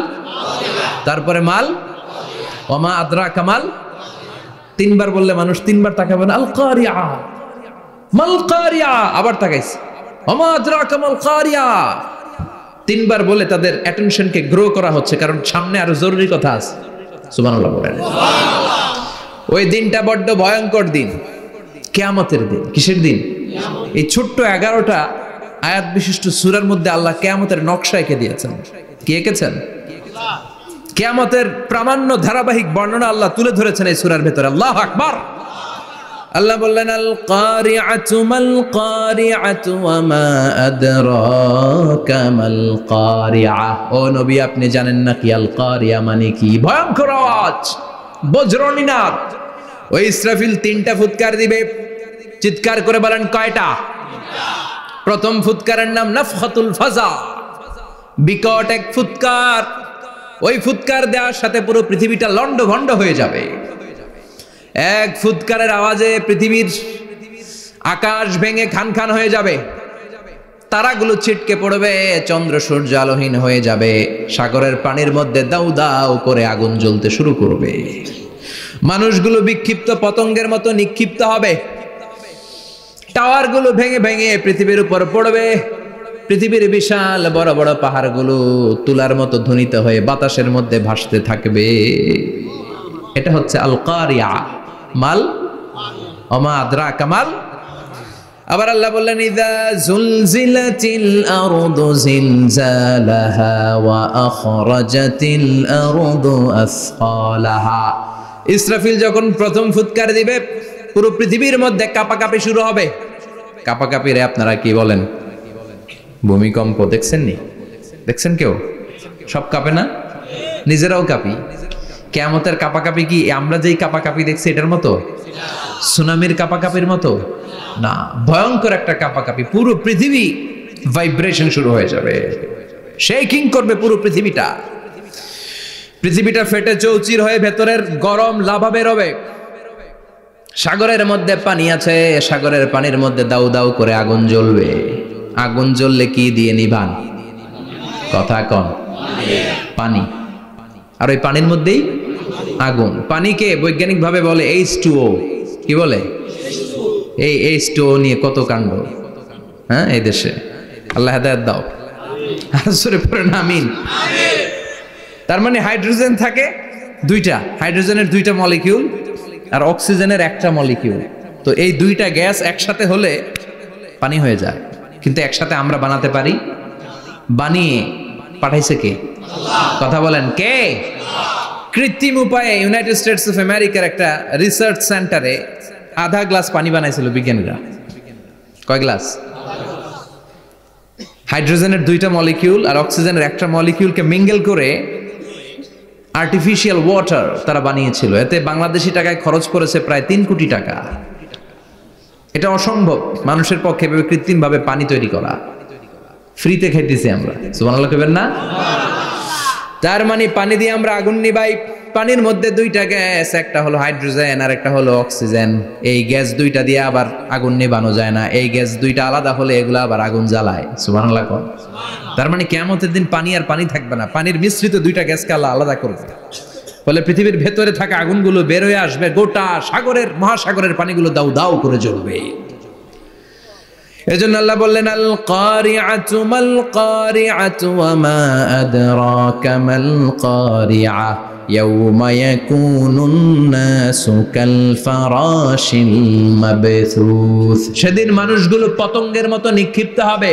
তারপরে মাল, ওয়ামা আদরাকা মাল। 3 বার বললে মানুষ 3 বার তাকাবে না। আল কারিআহ, মাল কারিআহ, আবার তাকাইছে, ওয়ামা আদরাকা মাল কারিআহ। 3 বার বলে তাদের অ্যাটেনশনকে গ্রো করা হচ্ছে, কারণ সামনে আরো জরুরি কথা আছে। সুবহানাল্লাহ বলেন। ওই দিনটা বড্ড ভয়ঙ্কর দিন, কিয়ামতের দিন। কিসের দিন? এই ছোট্ট 11টা আয়াত বিশিষ্ট সূরার মধ্যে আল্লাহ কিয়ামতের নকশা এঁকে দিয়েছেন। কি এঁকেছেন? কিয়ামতের প্রামাণ্য ধারাবাহিক বর্ণনা আল্লাহ তুলে ধরেছেন এই সূরার ভেতরে। আল্লাহু আকবার। আল্লাহ বললেন আল কারিআতু মাল কারিআতু ওয়া মা আদরাকা মাল কারিআ। ও নবী, আপনি জানেন না কি আল কারিআ মানে কি? ভয়ঙ্কর আওয়াজ, বজ্রনিনাদ। ওই ইসরাফিল 3টা ফুৎকার দিবে। চিৎকার করে বলেন কয়টা? প্রথম ফুৎকারের নাম নাফখাতুল ফাজা, বিকট এক ফুৎকার। ওই ফুৎকার দেওয়ার সাথে পুরো পৃথিবীটা লন্ডভন্ড হয়ে যাবে। এক ফুৎকারের আওয়াজে পৃথিবীর আকাশ ভেঙে খান খান হয়ে যাবে, তারাগুলো ছিটকে পড়বে, চন্দ্র সূর্য আলোহীন হয়ে যাবে, সাগরের পানির মধ্যে দাউ দাউ করে আগুন জ্বলতে শুরু করবে, মানুষগুলো বিক্ষিপ্ত পতঙ্গের মতো নিক্ষিপ্ত হবে, টাওয়ারগুলো ভেঙে ভেঙে পৃথিবীর উপর পড়বে, পৃথিবীর বিশাল বড় বড় পাহাড়গুলো তুলার মতো ধ্বনিত হয়ে বাতাসের মধ্যে ভাসতে থাকবে। এটা হচ্ছে আল কারিআ। মাল ওমা আদরাকা মাল। আবার আল্লাহ বললেন ইযা যুলজিলাতিল আরদু জিলজালাহা ওয়া আখরাজাতিল আরদু আসফালাহা। ইসরাফিল যখন প্রথম ফুৎকার দিবে পুরো পৃথিবীর মধ্যে কাঁপাকাঁপি শুরু হবে। কাঁপাকাঁপিরে আপনারা কি বলেন? ভূমিকম্প দেখছেন নি? দেখছেন কেউ? সব কাঁপে না? নিজেরাও কাঁপি। কিয়ামতের কাঁপাকাঁপি কি আমরা যেই কাঁপাকাঁপি দেখছি এটার মতো? সুনামির কাঁপাকাঁপির মতো না, ভয়ঙ্কর একটা কাঁপাকাঁপি। পুরো পৃথিবী ভাইব্রেশন শুরু হয়ে যাবে, শেকিং করবে পুরো পৃথিবীটা। পৃথিবীটা ফেটে চৌচির হয়ে ভেতরের গরম লাভা বের হবে। সাগরের মধ্যে পানি আছে, সাগরের পানির মধ্যে দাউ দাউ করে আগুন জ্বলবে। আগুন জ্বললে কি দিয়ে নিভান? কথা কন। পানি। আর ওই পানির মধ্যেই আগুন। পানিকে বৈজ্ঞানিক ভাবে বলে H2O। কি বলে? এই H2O নিয়ে কত কাণ্ড, হ্যাঁ, এই দেশে। আল্লাহ হেদায়েত দাও। আসরে পড়েন আমিন। তার মানে হাইড্রোজেন থাকে 2টা, হাইড্রোজেনের 2টা মলিকিউল আর অক্সিজেনের 1টা মলিকিউল। তো এই 2টা গ্যাস একসাথে হলে পানি হয়ে যায়। কিন্তু একসাথে আমরা বানাতে পারি? বানিয়ে পাঠাইছে কে? কথা বলেন কে? কৃত্রিম উপায়ে ইউনাইটেড স্টেটস অফ আমেরিকার একটা রিসার্চ সেন্টারে আধা গ্লাস পানি বানাইছিল বিজ্ঞানীরা। কয় গ্লাস? হাইড্রোজেনের 2টা মলিকিউল আর অক্সিজেনের 1টা মলিকিউলকে মিঙ্গেল করে আর্টিফিশিয়াল ওয়াটার তারা বানিয়েছিল। এতে বাংলাদেশি টাকায় খরচ করেছে প্রায় 3 কোটি টাকা। এটা অসম্ভব মানুষের পক্ষে এভাবে কৃত্রিম ভাবে পানি তৈরি করা। ফ্রিতে খাইতেছি আমরা, সুবহানাল্লাহ কইবেন না? তার মানে পানি দিয়ে আমরা আগুন নিবাই। পানির মধ্যে 2টা গ্যাস, একটা হলো হাইড্রোজেন আর একটা হলো অক্সিজেন। এই গ্যাস 2টা দিয়ে আবার আগুন নিবানো যায় না। এই গ্যাস 2টা আলাদা হলে এগুলো আবার আগুন জ্বালায়। সুবহানাল্লাহ কোন। তার মানে কিয়ামতের দিন পানি আর পানি থাকবে না, পানির মিশ্রিত 2টা গ্যাসকে আল্লাহ আলাদা করবে। ফলে পৃথিবীর ভেতরে থাকা আগুনগুলো বের হয়ে আসবে, গোটা সাগরের মহাসাগরের পানিগুলো দাউ দাউ করে জ্বলবে। এজন্য আল্লাহ বললেন আল কারিআতু মাল কারিআতু ওয়া মা আদরাকা মাল কারিআ ইয়াউমা ইয়াকুনুন নাসু কাল ফারাশিল মাবথুস। সেদিন মানুষগুলো পতঙ্গের মতো নিক্ষিপ্ত হবে।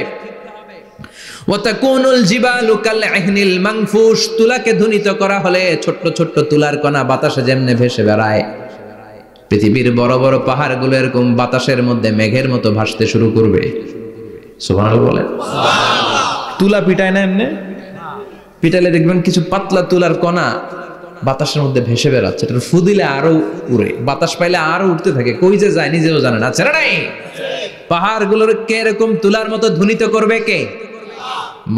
ওয়া তাকুনুল জিবালু কাল ইহনিল মানফুশ। তুলাকে ধ্বনিত করা হলে ছোট্ট ছোট্ট তুলার কণা বাতাসে যেমনে ভেসে বেড়ায়, পৃথিবীর বড় বড় পাহাড়গুলো এরকম বাতাসের মধ্যে মেঘের মতো ভাসতে শুরু করবে। সুবহানাল্লাহ বলেন। তুলা পিটায় না এমনি? পিটালে দেখবেন কিছু পাতলা তুলার কণা বাতাসের মধ্যে ভেসে বেড়াচ্ছে। এটা ফু দিলে আরো উড়ে, বাতাস পাইলে আরো উঠতে থাকে, কই যে যায় নিজেও জানে না। ছেড়ে নাই। পাহাড়গুলোর কে এরকম তুলার মতো ধ্বনিত করবে কে?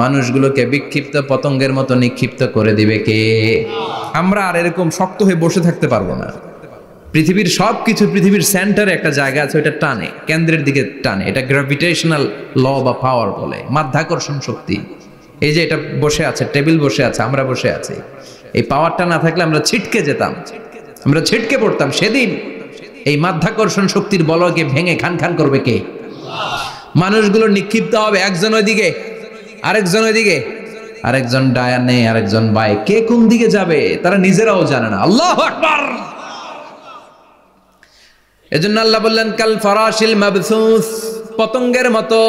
মানুষগুলোকে বিক্ষিপ্ত পতঙ্গের মতো নিক্ষিপ্ত করে দিবে কে? আমরা আর এরকম শক্ত হয়ে বসে থাকতে পারবো না। পৃথিবীর সবকিছু, পৃথিবীর সেন্টারে একটা জায়গা আছে, ওটা টানে, কেন্দ্রের দিকে টানে। এটা গ্র্যাভিটেশনাল ল বা পাওয়ার বলে, মাধ্যাকর্ষণ শক্তি। এই যে এটা বসে আছে, টেবিল বসে আছে, আমরা বসে আছি, এই পাওয়ারটা না থাকলে আমরা ছিটকে যেতাম, আমরা ছিটকে পড়তাম। সেদিন এই মাধ্যাকর্ষণ শক্তির বলকে ভেঙে খান খান করবে কে? মানুষগুলো নিক্ষিপ্ত হবে, একজন ওইদিকে, আরেকজন ওইদিকে, আরেকজন ডায়ানে, আরেকজন বাই। কে কোন দিকে যাবে তারা নিজেরাও জানে না। আল্লাহু আকবার। এজন্য আল্লাহ বললেন কাল ফারাশিল মাবথুস, পতঙ্গের মতো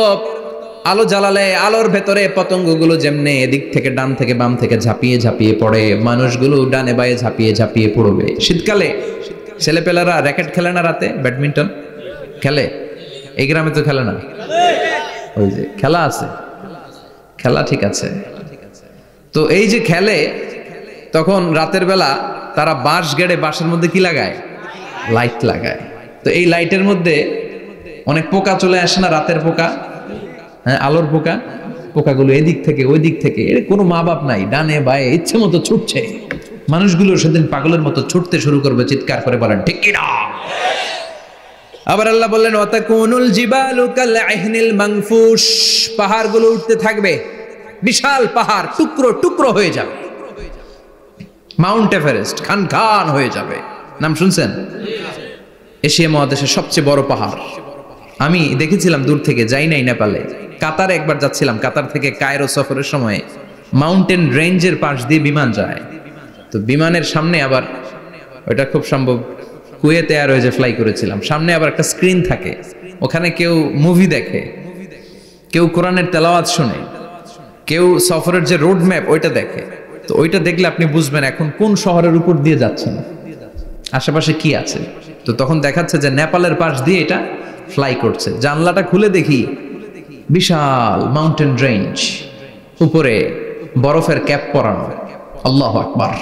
আলো জ্বালালে আলোর ভেতরে পতঙ্গগুলো যেমনে এদিক থেকে ডান থেকে বাম থেকে ঝাঁপিয়ে ঝাঁপিয়ে পড়ে, মানুষগুলো ডানে বায়ে ঝাঁপিয়ে ঝাঁপিয়ে পড়বে। শীতকালে ছেলেপেলারা র্যাকেট খেলে না, রাতে ব্যাডমিন্টন খেলে, এই গ্রামে তো খেলে না, ওই যে খেলা আছে, খেলা ঠিক আছে। তো এই যে খেলে, তখন রাতের বেলা তারা বাঁশ গেড়ে, বাঁশের মধ্যে কি লাগায়? লাইট লাগায়। তো এই লাইটের মধ্যে অনেক পোকা চলে আসে না, রাতের পোকা, হ্যাঁ আলোর পোকা, পোকাগুলো এদিক থেকে ওই দিক থেকে, এর কোনো মা বাপ নাই, ডানে বায়ে ইচ্ছে মতো ছুটছে। মানুষগুলো সেদিন পাগলের মতো ছুটতে শুরু করবে, চিৎকার করে বলেন ঠিক কি না? আবার আল্লাহ বললেন ওয়াতাকুনুল জিবালু কাল আহিনিল মানফুশ, পাহাড়গুলো উঠতে থাকবে, বিশাল পাহাড় টুকরো টুকরো হয়ে যাবে। মাউন্ট এভারেস্ট খান খান হয়ে যাবে, নাম শুনছেন? এশিয়া মহাদেশের সবচেয়ে বড় পাহাড়। আমি দেখেছিলাম দূর থেকে, যাই নাই নেপালে, কাতারে একবার যাচ্ছিলাম, কাতার থেকে কায়রো সফরের সময় মাউন্টেন রেঞ্জের পাশ দিয়ে বিমান যায়। তো বিমানের সামনে আবার, ওইটা খুব সম্ভব কুয়েতে আর ওই যে ফ্লাই করেছিলাম, সামনে আবার একটা স্ক্রিন থাকে, ওখানে কেউ মুভি দেখে, কেউ কোরআনের তেলাওয়াত শুনে, কেউ সফরের যে রোড ম্যাপ ওইটা দেখে। তো ওইটা দেখলে আপনি বুঝবেন এখন কোন শহরের উপর দিয়ে যাচ্ছেন, আশেপাশে কি আছে। তো তখন দেখাচ্ছে যে নেপালের পাশ দিয়ে এটা ফ্লাই করছে। জানলাটা খুলে দেখি বিশাল মাউন্টেন রেঞ্জ, উপরে বরফের ক্যাপ পরানো। আল্লাহু আকবার।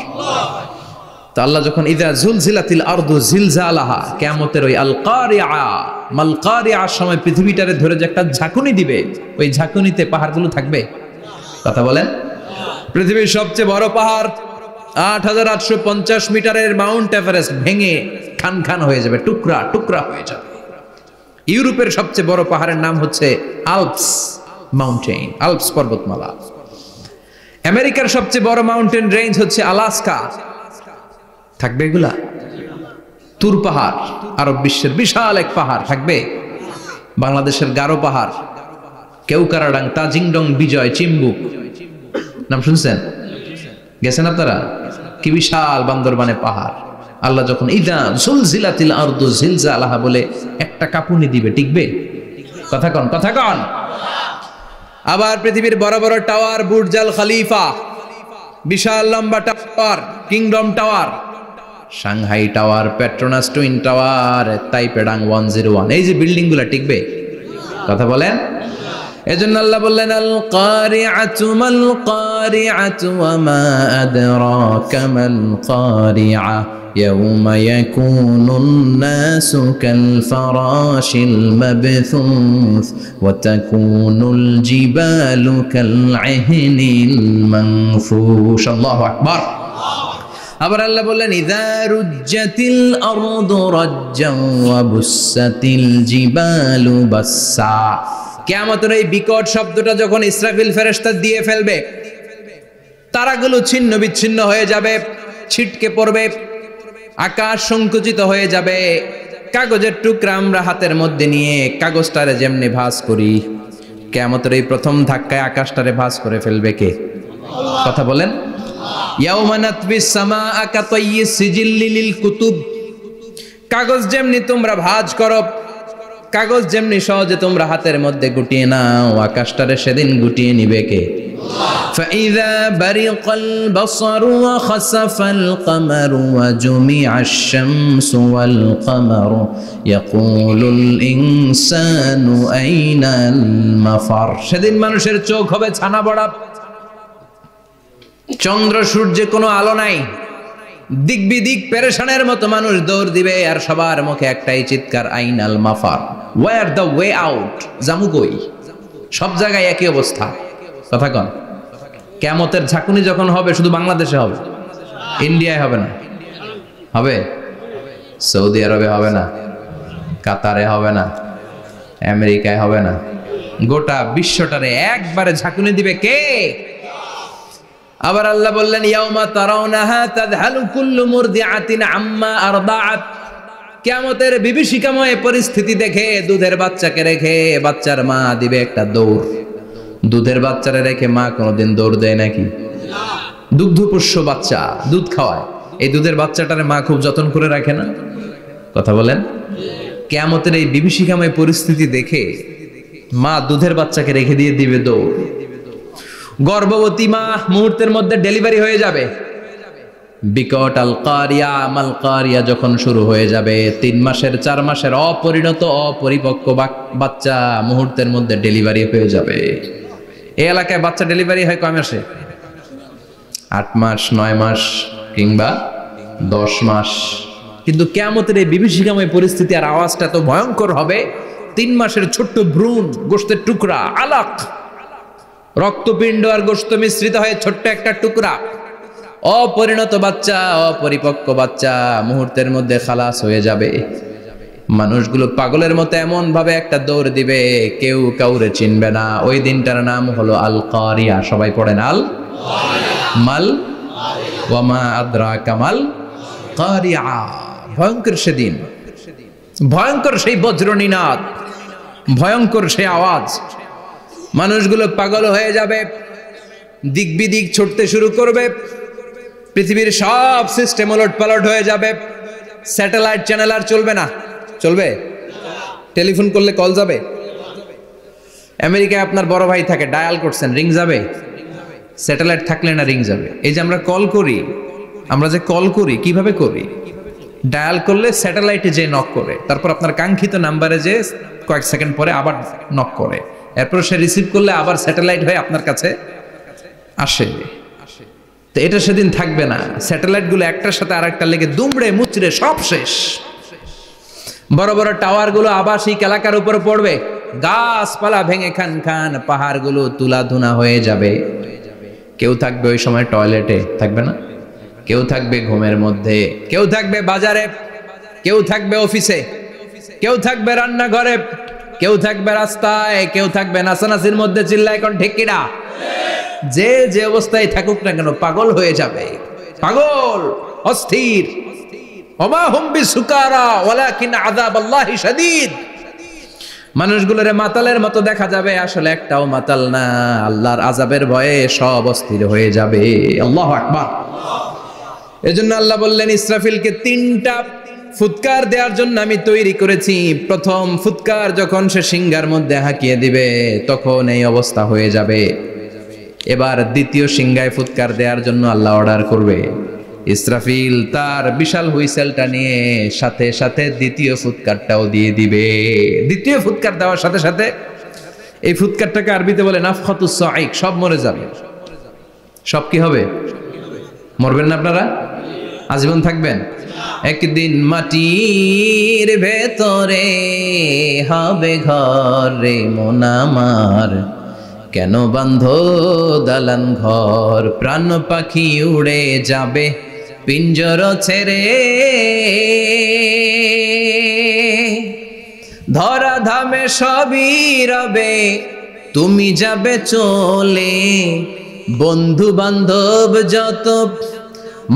তো আল্লাহ যখন ইযা জুলজিলাতিল আরদু জিলজালাহা, কিয়ামতের ওই আল কারিআ মাল কারিআর সময় পৃথিবীটারে ধরে যে একটা ঝাঁকুনি দিবে, ওই ঝাঁকুনিতে পাহাড়গুলো থাকবে। কথা বলেন। পৃথিবীর সবচেয়ে বড় পাহাড় ৮৮৫০ মিটারের মাউন্ট এভারেস্ট ভেঙে খান খান হয়ে যাবে, টুকরা টুকরা হয়ে যাবে। ইউরোপের সবচেয়ে বড় পাহাড়ের নাম হচ্ছে আল্পস মাউন্টেন, আল্পস পর্বতমালা। আমেরিকার সবচেয়ে বড় মাউন্টেন রেঞ্জ হচ্ছে আলাস্কা, থাকবে এগুলা? তুর পাহাড় আরব বিশ্বের বিশাল এক পাহাড় থাকবে। বাংলাদেশের গারো পাহাড়, কেউকারাডাং, তাজিংডং, বিজয়, চিম্বুক, নাম শুনছেন? গেছেন আপনারা? কি বিশাল বান্দরবানে পাহাড়। আল্লাহ যখন ইদা জুলজিলাতিল আরদু জিলজালাহা বলে একটা কাঁপুনি দিবে, টিকবে? কথা কন, কথা কন। আবার পৃথিবীর বড় বড় টাওয়ার, বুর্জ আল খলিফা, বিশাল লম্বা tower, Kingdom tower, Shanghai tower, Petronas twin tower, তাইপেডাং 101, এই যে বিল্ডিং গুলা টিকবে? কথা বলেন। এজন্য আল্লাহ বললেন আল কারিআতু মাল কারিআতু ওয়া মা আদরাকা মাল কারিআ ইয়াউমা ইয়াকুনুন নাসু কাল ফারাশিল মাবথুস ওয়া তাকুনুল জিবালু কাল আহিনিল মানফুশ। আল্লাহু আকবার। আবার আল্লাহ বললেন ইযা রুজ্জাতিল আরদু রাজ্জান ওয়া বুসাতিল জিবালু বাসসা। কিয়ামতের এই বিকট শব্দটা যখন ইসরাফিল ফেরেশতা দিয়ে ফেলবে, তারাগুলো ছিন্ন বিচ্ছিন্ন হয়ে যাবে, ছিটকে পড়বে, আকাশ সংকুচিত হয়ে যাবে। কাগজের টুকরা আমরা হাতের মধ্যে নিয়ে কাগজটারে যেমনি ভাঁজ করি, কিয়ামতের এই প্রথম ধাক্কায় আকাশটারে ভাঁজ করে ফেলবে কে? কথা বলেন। ইয়াউমা নাতবিস সামাআ কাতাইয়িস সিজিল্লি লিল কুতুব। কাগজ যেমনি তোমরা ভাঁজ করো, কাগজ যেমনি সহজে তোমরা হাতের মধ্যে গুটিয়ে নাও, আকাশটারে সেদিন গুটিয়ে নিবে কে? ফাইযা বারিকাল বাসারু ওয়া খাসাফাল কমারু ওয়া জুমিআশ শামসু ওয়াল কমারু ইয়াকুলুল ইনসানু আইনাল মাফার। সেদিন মানুষের চোখ হবে ছানা বড়া, চন্দ্র সূর্যে কোনো আলো নাই, দিক বিদিক পেরেশানের মতো মানুষ দৌড় দিবে, আর সবার মুখে একটাই চিৎকার, আইনাল মাফার, ওয়্যার দ্য ওয়ে আউট, জামু কই? সব জায়গায় একই অবস্থা। কথা কন। কিয়ামতের ঝাঁকুনি যখন হবে শুধু বাংলাদেশে হবে, ইন্ডিয়ায় হবে না, হবে সৌদি আরবে হবে না, কাতারে হবে না, আমেরিকায় হবে না, গোটা বিশ্বটারে একবারে ঝাঁকুনি দিবে কে? আবার আল্লাহ বললেন ইয়াউমা তারাউনাহা তাযহালু কুল্লু মুরদিআতিন আম্মা আরদাআত। কিয়ামতের বিভীষিকাময় পরিস্থিতি দেখে দুধের বাচ্চাকে রেখে বাচ্চার মা দিবে একটা দৌড়। দুধের বাচ্চারে রেখে মা কোনোদিন দৌড় দেয় নাকি? দুগ্ধপোষ্য বাচ্চা, দুধ খাওয়ায়, এই দুধের বাচ্চাটারে মা খুব যত্ন করে রাখে না? কথা বলেন। কিয়ামতের এই বিভীষিকাময় পরিস্থিতি দেখে মা দুধের বাচ্চাকে রেখে দিয়ে দিবে দৌড়। গর্ভবতী মা মুহূর্তের মধ্যে ডেলিভারি হয়ে যাবে। বিকট আল কারিয়া মাল কারিয়া যখন শুরু হয়ে যাবে, 3 মাসের 4 মাসের অপরিণত অপরিপক্ক বাচ্চা মুহূর্তের মধ্যে ডেলিভারি হয়ে যাবে। এই এলাকায় বাচ্চা ডেলিভারি হয় কয় মাসে? 8 মাস, 9 মাস কিংবা 10 মাস। কিন্তু কিয়ামতের এই বিভীষিকাময় পরিস্থিতি আর আওয়াজটা তো ভয়ঙ্কর হবে। 3 মাসের ছোট্ট ভ্রূণ, গোশতের টুকরা, আলাক, রক্তপিণ্ড আর গোশত মিশ্রিত হয়ে ছোট্ট একটা টুকরা, অপরিণত বাচ্চা, অপরিপক্ক বাচ্চা মুহূর্তের মধ্যে খালাস হয়ে যাবে। মানুষগুলো পাগলের মতো এমন ভাবে একটা দৌড় দিবে, কেউ কাউরে চিনবে না। ওই দিনটার নাম হলো আল কারিয়া। সবাই পড়েন আল মাল ওয়ামা আদরাকা মাল কারিয়া। ভয়ঙ্কর সেদিন, ভয়ঙ্কর সেই বজ্রনিনাদ, ভয়ঙ্কর সেই আওয়াজ। মানুষগুলো পাগল হয়ে যাবে, দিক বিদিক ছুটতে শুরু করবে। পৃথিবীর সব সিস্টেম ওলট পালট হয়ে যাবে। স্যাটেলাইট চ্যানেল আর চলবে না। চলবে? টেলিফোন করলে কল যাবে? আমেরিকায় আপনার বড় ভাই থাকে, ডায়াল করছেন, রিং যাবে? স্যাটেলাইট থাকলে না রিং যাবে? এই যে আমরা কল করি, আমরা যে কল করি কিভাবে করি? ডায়াল করলে স্যাটেলাইটে যে নক করে, তারপর আপনার কাঙ্ক্ষিত নাম্বারে যে কয়েক সেকেন্ড পরে আবার নক করে, এরপর সে রিসিভ করলে আবার স্যাটেলাইট হয়ে আপনার কাছে আসে। তো এটা সেদিন থাকবে না। স্যাটেলাইট গুলো একটার সাথে আরেকটা লেগে দুমড়ে মুচড়ে সব শেষ। বড় বড় টাওয়ার গুলো আবাসিক এলাকার উপর পড়বে, গাছপালা ভেঙে খান খান, পাহাড় গুলো তুলা ধুনা হয়ে যাবে। কেউ থাকবে ওই সময় টয়লেটে, থাকবে না? কেউ থাকবে ঘুমের মধ্যে, কেউ থাকবে বাজারে, কেউ থাকবে অফিসে, কেউ থাকবে রান্নাঘরে, কেউ থাকবে রাস্তায়, কেউ থাকবে নাচানাচির মধ্যে। চিল্লা এখন ঠিক কিনা? যে যে অবস্থায় থাকুক না কেন পাগল হয়ে যাবে, পাগল, অস্থির। ওমা হুম বিসুকারা ওয়ালাকিন আযাবাল্লাহি শাদীদ। মানুষগুলোরে মাতালের মতো দেখা যাবে, আসলে একটাও মাতাল না। আল্লাহর আযাবের ভয়ে সব অস্থির হয়ে যাবে। আল্লাহু আকবার। এজন্য আল্লাহ বললেন, ইসরাফিলকে 3টা ফুৎকার দেওয়ার জন্য আমি তৈরি করেছি। প্রথম ফুৎকার যখন সে সিংহার মধ্যে হাঁকিয়ে দিবে, তখন এই অবস্থা হয়ে যাবে। এবার দ্বিতীয় সিংহায় ফুৎকার দেওয়ার জন্য আল্লাহ অর্ডার করবে। ইসরাফিল তার বিশাল হুইসেলটা নিয়ে সাথে সাথে দ্বিতীয় ফুৎকারটাও দিয়ে দিবে। দ্বিতীয় ফুৎকার দেওয়ার সাথে সাথে, এই ফুৎকারটাকে আরবিতে বলে নাফখাতুস সাঈক, সব মরে যাবে। সব কি হবে? মরবেন না আপনারা? আজীবন থাকবেন? একদিন মাটির ভেতরে হবে ঘর রে মন আমার, কেন বাঁধো দালান ঘর, প্রাণ পাখি উড়ে যাবে পিঞ্জর ছেড়ে, ধরা ধামে সবই রবে তুমি যাবে চলে, বন্ধু বান্ধব যত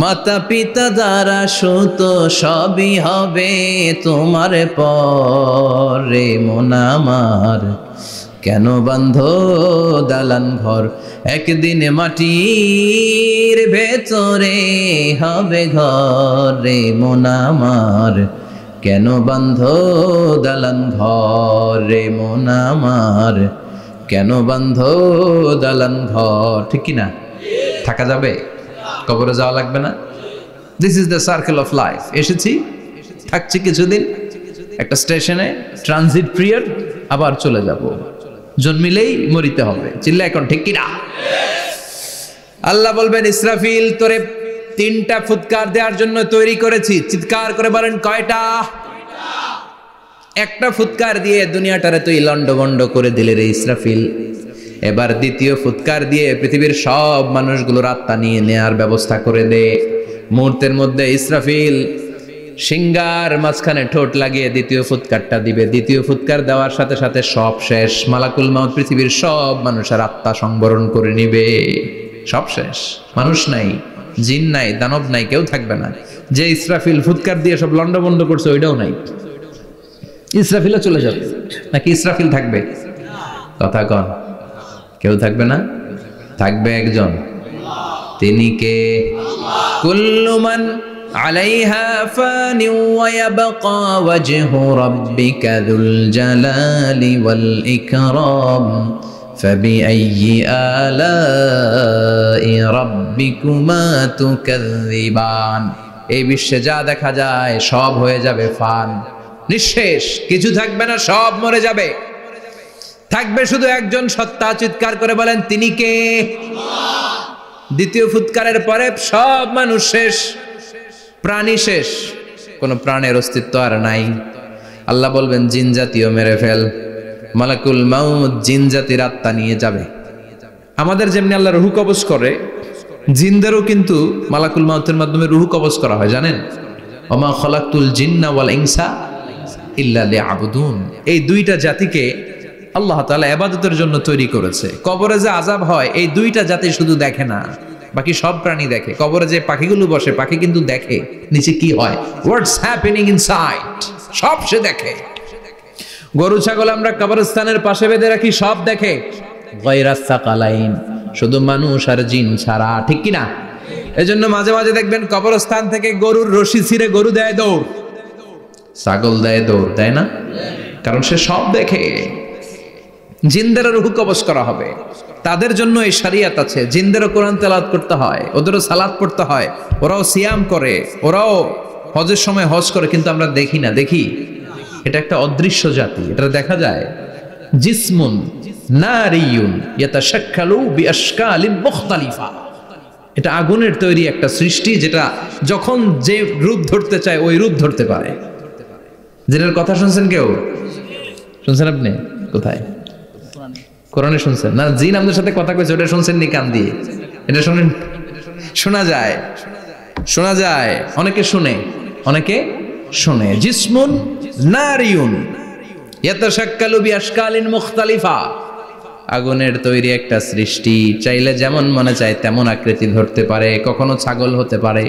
মাতা পিতা দ্বারা সুত সবই হবে তোমার পরে মন আমার, কেন বান্ধ দালান ঘর, একদিন মাটির ভেতরে হবে ঘর রে মন আমার, কেন বান্ধ দালান ঘর রে মন আমার, কেন বান্ধ দালান ঘর। ঠিক কিনা? থাকা যাবে? কবরে যাওয়া লাগবে না? This is the circle of life. এসেছি, থাকছি কিছুদিন, একটা স্টেশনে ট্রানজিট পিরিয়ড, আবার চলে যাব। জন্মিলেই মরিতে হবে। চিল্লা এখন ঠিক কিনা? আল্লাহ বলবেন, ইসরাফিল তোরে 3টা ফুৎকার দেওয়ার জন্য তৈরি করেছি। চিৎকার করে বলেন, কয়টা? একটা ফুৎকার দিয়ে দুনিয়াটারে তুই লন্ডভন্ড করে দিলে রে ইসরাফিল। এবার দ্বিতীয় ফুৎকার দিয়ে পৃথিবীর সব মানুষগুলোর আত্মা নিয়ে নেয়ার ব্যবস্থা করে দে। মুহূর্তের মধ্যে ইসরাফিল সিংহার মাঝখানে ঠোঁট লাগিয়ে দ্বিতীয় ফুৎকারটা দিবে। দ্বিতীয় ফুৎকার দেওয়ার সাথে সাথে সব শেষ। মালাকুল মাউত পৃথিবীর সব মানুষের আত্মা সংবরণ করে নিবে। সব শেষ, মানুষ নাই, জিন নাই, দানব নাই, কেউ থাকবে না। যে ইসরাফিল ফুৎকার দিয়ে সব লন্ডভন্ড করছে ওইটাও নাই। ইসরাফিলও চলে যাবে নাকি ইসরাফিল থাকবে? কথা কন। কেউ থাকবে না, থাকবে একজন। তিনি কে? কুল্লু মান আলাইহা ফানি ওয়া ইয়াবকা ওয়াজহু রাব্বিকা যুল জালালি ওয়াল ইকরাম ফাবিআইয়ি আলাই রাব্বিকুমা তুকাযযিবান। এই বিশ্বে যা দেখা যায় সব হয়ে যাবে ফান, নিঃশেষ, কিছু থাকবে না, সব মরে যাবে। থাকবে শুধু একজন সত্তা, চিৎকার করে বলেন তিনি কে? আল্লাহ। দ্বিতীয় ফুৎকারের পরে সব মানুষ শেষ, প্রাণী শেষ, কোনো প্রাণের অস্তিত্ব আর নাই। আল্লাহ বলবেন জিন জাতিও মেরে ফেল। মালাকুল মাউত জিন জাতির আত্মা নিয়ে যাবে। আমাদের যেমনি আল্লাহ রুহ কবজ করে, জিনদেরও কিন্তু মালাকুল মাউতের মাধ্যমে রুহ কবজ করা হয়, জানেন? ওমা খলাকতুল জিন্না ওয়াল ইনসা ইল্লা লিয়াবুদুন। এই দুইটা জাতিকে আল্লাহ তাআলা ইবাদতের জন্য তৈরি করেছে। কবরে যে আযাব হয় এই দুইটা জাতি শুধু দেখে না, বাকি সব প্রাণী দেখে। কবরে যে পাখিগুলো বসে, পাখি কিন্তু দেখে নিচে কি হয়, হোয়াটস হ্যাপেনিং ইনসাইড, সব সে দেখে। গরু ছাগল আমরা কবরস্থানের পাশে বেঁধে রাখি, সব দেখে। গায়রাস সাকালাইন, শুধু মানুষ আর জিন ছাড়া, ঠিক কি না? এজন্য মাঝে মাঝে দেখবেন কবরস্থান থেকে গরুর রশি ছিঁড়ে গরু দেয় দৌড়, ছাগল দেয় দৌড়, দেয় না? কারণ সে সব দেখে। জিনদের রূহ কবজ করা হবে, তাদের জন্য এই শরিয়ত আছে। জিনদেরও কোরআন তেলাওয়াত করতে হয়, ওদেরও সালাত পড়তে হয়, ওরাও সিয়াম করে, ওরাও হজের সময় হজ করে, কিন্তু আমরা দেখি না। দেখি? এটা একটা অদৃশ্য জাতি, এটা দেখা যায়। জিসমুন নারিয়ুন ইয়াতাশাক্কালু বিআশকালিন মুখতালিফা। এটা আগুনের তৈরি একটা সৃষ্টি, যেটা যখন যে রূপ ধরতে চায় ওই রূপ ধরতে পারে। জিনের কথা শুনছেন কেউ? শুনছেন আপনি? কোথায়? কোরআনে শুনছেন না? জিন আমাদের সাথে কথা কইছে, ওটা শুনছেন নি কান দিয়ে? এটা শুনেন, শোনা যায়, শোনা যায়। অনেকে শুনে, অনেকে শুনে। জিসমুন নারিয়ুন ইয়াতাশাক্কালু বিআশকালিন মুখতালিফা। আগুনের তৈরি একটা সৃষ্টি, চাইলে যেমন মনে চায় তেমন আকৃতি ধরতে পারে। কখনো ছাগল হতে পারে,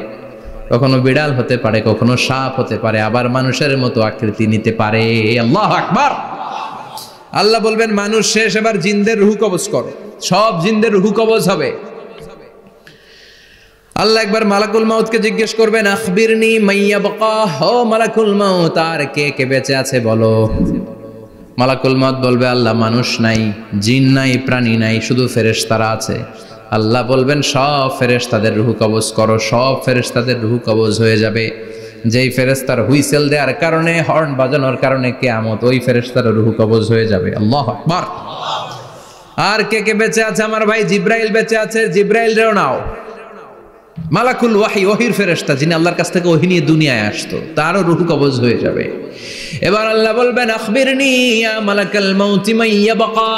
কখনো বিড়াল হতে পারে, কখনো সাপ হতে পারে, আবার মানুষের মতো আকৃতি নিতে পারে। আল্লাহু আকবার। আল্লাহ বলবেন মানুষ শেষ, এবার জিনদের রূহ কবজ করো। সব জিনদের রূহ কবজ হবে। আল্লাহ একবার মালাকুল মাউতকে জিজ্ঞেস করবেন, আখবিরনি মাইয়াবকা, ও মালাকুল মাউত, আর কে কে বেঁচে আছে বলো। মালাকুল মাউত বলবে, আল্লাহ মানুষ নাই, জিন নাই, প্রাণী নাই, শুধু ফেরেশতারা আছে। আল্লাহ বলবেন সব ফেরেশতাদের রূহ কবজ করো। সব ফেরেশতাদের রূহ কবজ হয়ে যাবে। যেই ফেরেশতার হুইসেল দেওয়ার কারণে, হর্ন বাজানোর কারণে কিয়ামত, ওই ফেরেশতার রূহ কবজ হয়ে যাবে। আল্লাহু আকবার। আর কে কে বেঁচে আছে? আমার ভাই জিব্রাইল বেঁচে আছে, জিব্রাইল রেও নাও। মালাকুল ওয়াহি, ওহির ফেরেশতা, যিনি আল্লাহর কাছ থেকে ওহী নিয়ে দুনিয়ায় আসতো, তারও রূহ কবজ হয়ে যাবে। এবার আল্লাহ বলবেন, আখবিরনি ইয়া মালাকাল মাউতি মাইয়াবকা,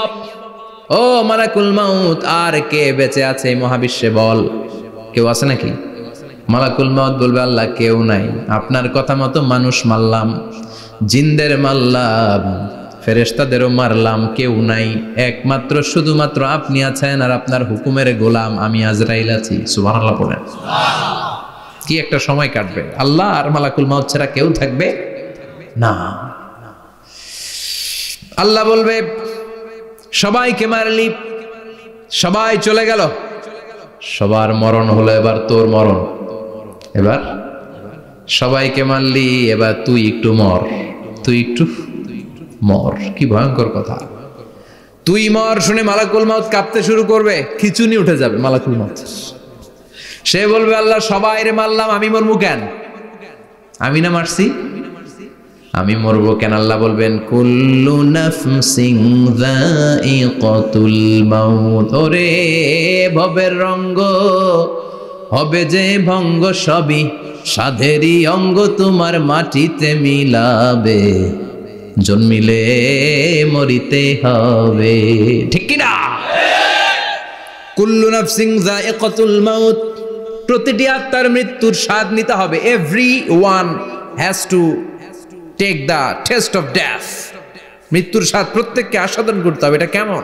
ও মালাকুল মাউত, আর কে বেঁচে আছে মহাবিশ্বে বল। কেউ আছে নাকি? মালাকুল মাউত বলবে, আল্লাহ কেউ নাই। আপনার কথা মতো মানুষ মারলাম, জিনদের মারলাম, ফেরেশতাদেরও মারলাম, কেউ নাই। একমাত্র শুধুমাত্র আপনি আছেন, আর আপনার হুকুমের গোলাম আমি আজরাইল আছি। সুবহানাল্লাহ পড়েন। কি একটা সময় কাটবে! আল্লাহ আর মালাকুল মাউত ছাড়া কেউ থাকবে না। আল্লাহ বলবে, সবাইকে মারলি, সবাই চলে গেল, সবার মরণ হলো, এবার তোর মরণ। এবার সবাইকে মারলি, এবার তুই একটু মর, তুই একটু মর। কি ভয়ঙ্কর কথা! তুই মর শুনে মালাকুল মাউত কাঁপতে শুরু করবে, খিচুনি উঠে যাবে মালাকুল মাউত। সে বলবে, আল্লাহ সবাই রে মারলাম, আমি মরবো কেন? আমি না মারছি, আমি মরবো কেন? আল্লাহ বলবেন, কুল্লু নাফসিন যায়িকাতুল মাউত। ওরে ভবের রঙ্গ, হবে যে ভঙ্গ, সবই সাধেরই অঙ্গ, তোমার মাটিতে মিলাবে, জন্মিলে মরিতে হবে। ঠিক কি না? কুল্লু নাফসিন যায়িকাতুল মাউত, প্রতিটি আত্মার মৃত্যুর স্বাদ নিতে হবে। Every one has to take the test of death. মৃত্যুর স্বাদ প্রত্যেককে আস্বাদন করতে হবে। এটা কেমন?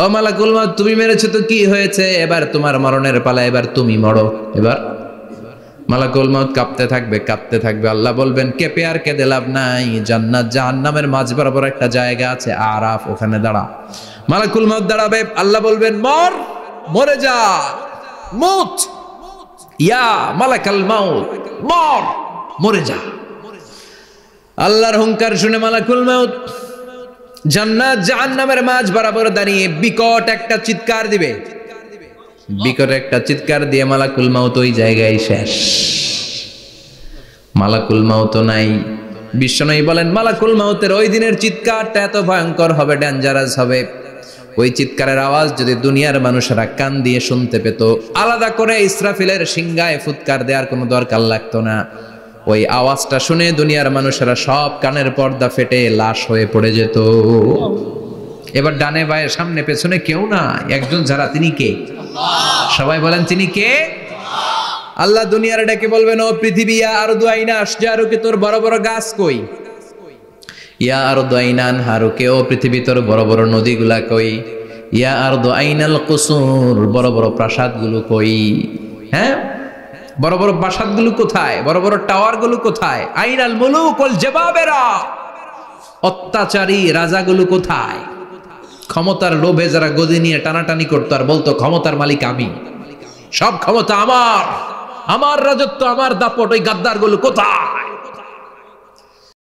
ও মালাকুল মাউত, তুমি মেরেছো তো কি হয়েছে, এবার তোমার মরণের পালা, এবার তুমি মরো। এবার মালাকুল মাউত কাঁপতে থাকবে, কাঁপতে থাকবে। আল্লাহ বলবেন, কেঁপে আর কেঁদে লাভ নাই, জান্নাত জাহান্নামের মাঝ বরাবর একটা জায়গা আছে, আরাফ, ওখানে দাঁড়া। মালাকুল মাউত দাঁড়াবে, আল্লাহ বলবেন, মর, মরে যা, মুত। ইয়া মালাকাল মাউত, মর, মরে যা। আল্লাহর হুঙ্কার শুনে মালাকুল মাউত জান্নাত জাহান্নামের মাঝ বরাবর দাঁড়িয়ে বিকট একটা চিৎকার দিবে। বিকট একটা চিৎকার দিয়ে মালাকুল মাউত ওই জায়গায় শেষ। মালাকুল মাউত নাই। বিশ্বনবী বলেন মালাকুল মাউতের ওই দিনের চিৎকারটা এত ভয়ঙ্কর হবে, ডেঞ্জারাস হবে। ওই চিৎকারের আওয়াজ যদি দুনিয়ার মানুষেরা কান দিয়ে শুনতে পেত, আলাদা করে ইসরাফিলের সিংহায় ফুৎকার দেওয়ার কোনো দরকার লাগতো না। ওই আওয়াজটা শুনে দুনিয়ার মানুষেরা সব কানের পর্দা ফেটে লাশ হয়ে পড়ে যেত। এবার ডানে বায়ে সামনে পেছনে কেউ না, একজন যারা, তিনি কে? সবাই বলেন তিনি কে? আল্লাহ দুনিয়ার ডেকে বলবেন, ও পৃথিবী, ইয়া আরদু আইনা আশজারুকে, তোর বড় বড় গাছ কই? ইয়া আরদু আইনা আনহারুকে, ও পৃথিবী তোর বড় বড় নদীগুলা কই? ইয়া আরদু আইনাল কুসুর, বড় বড় প্রাসাদগুলো কই? হ্যাঁ, বড় বড় প্রাসাদগুলো কোথায়? বড় বড় টাওয়ারগুলো কোথায়? আইনাল মুলুক ওয়াল জাবাবেরা, অত্যাচারী রাজাগুলো কোথায়? ক্ষমতার লোভে যারা গদি নিয়ে টানাটানি করতো আর বলতো ক্ষমতার মালিক আমি, সব ক্ষমতা আমার, আমার রাজত্ব, আমার দাপট, ওই গাদ্দারগুলো কোথায়?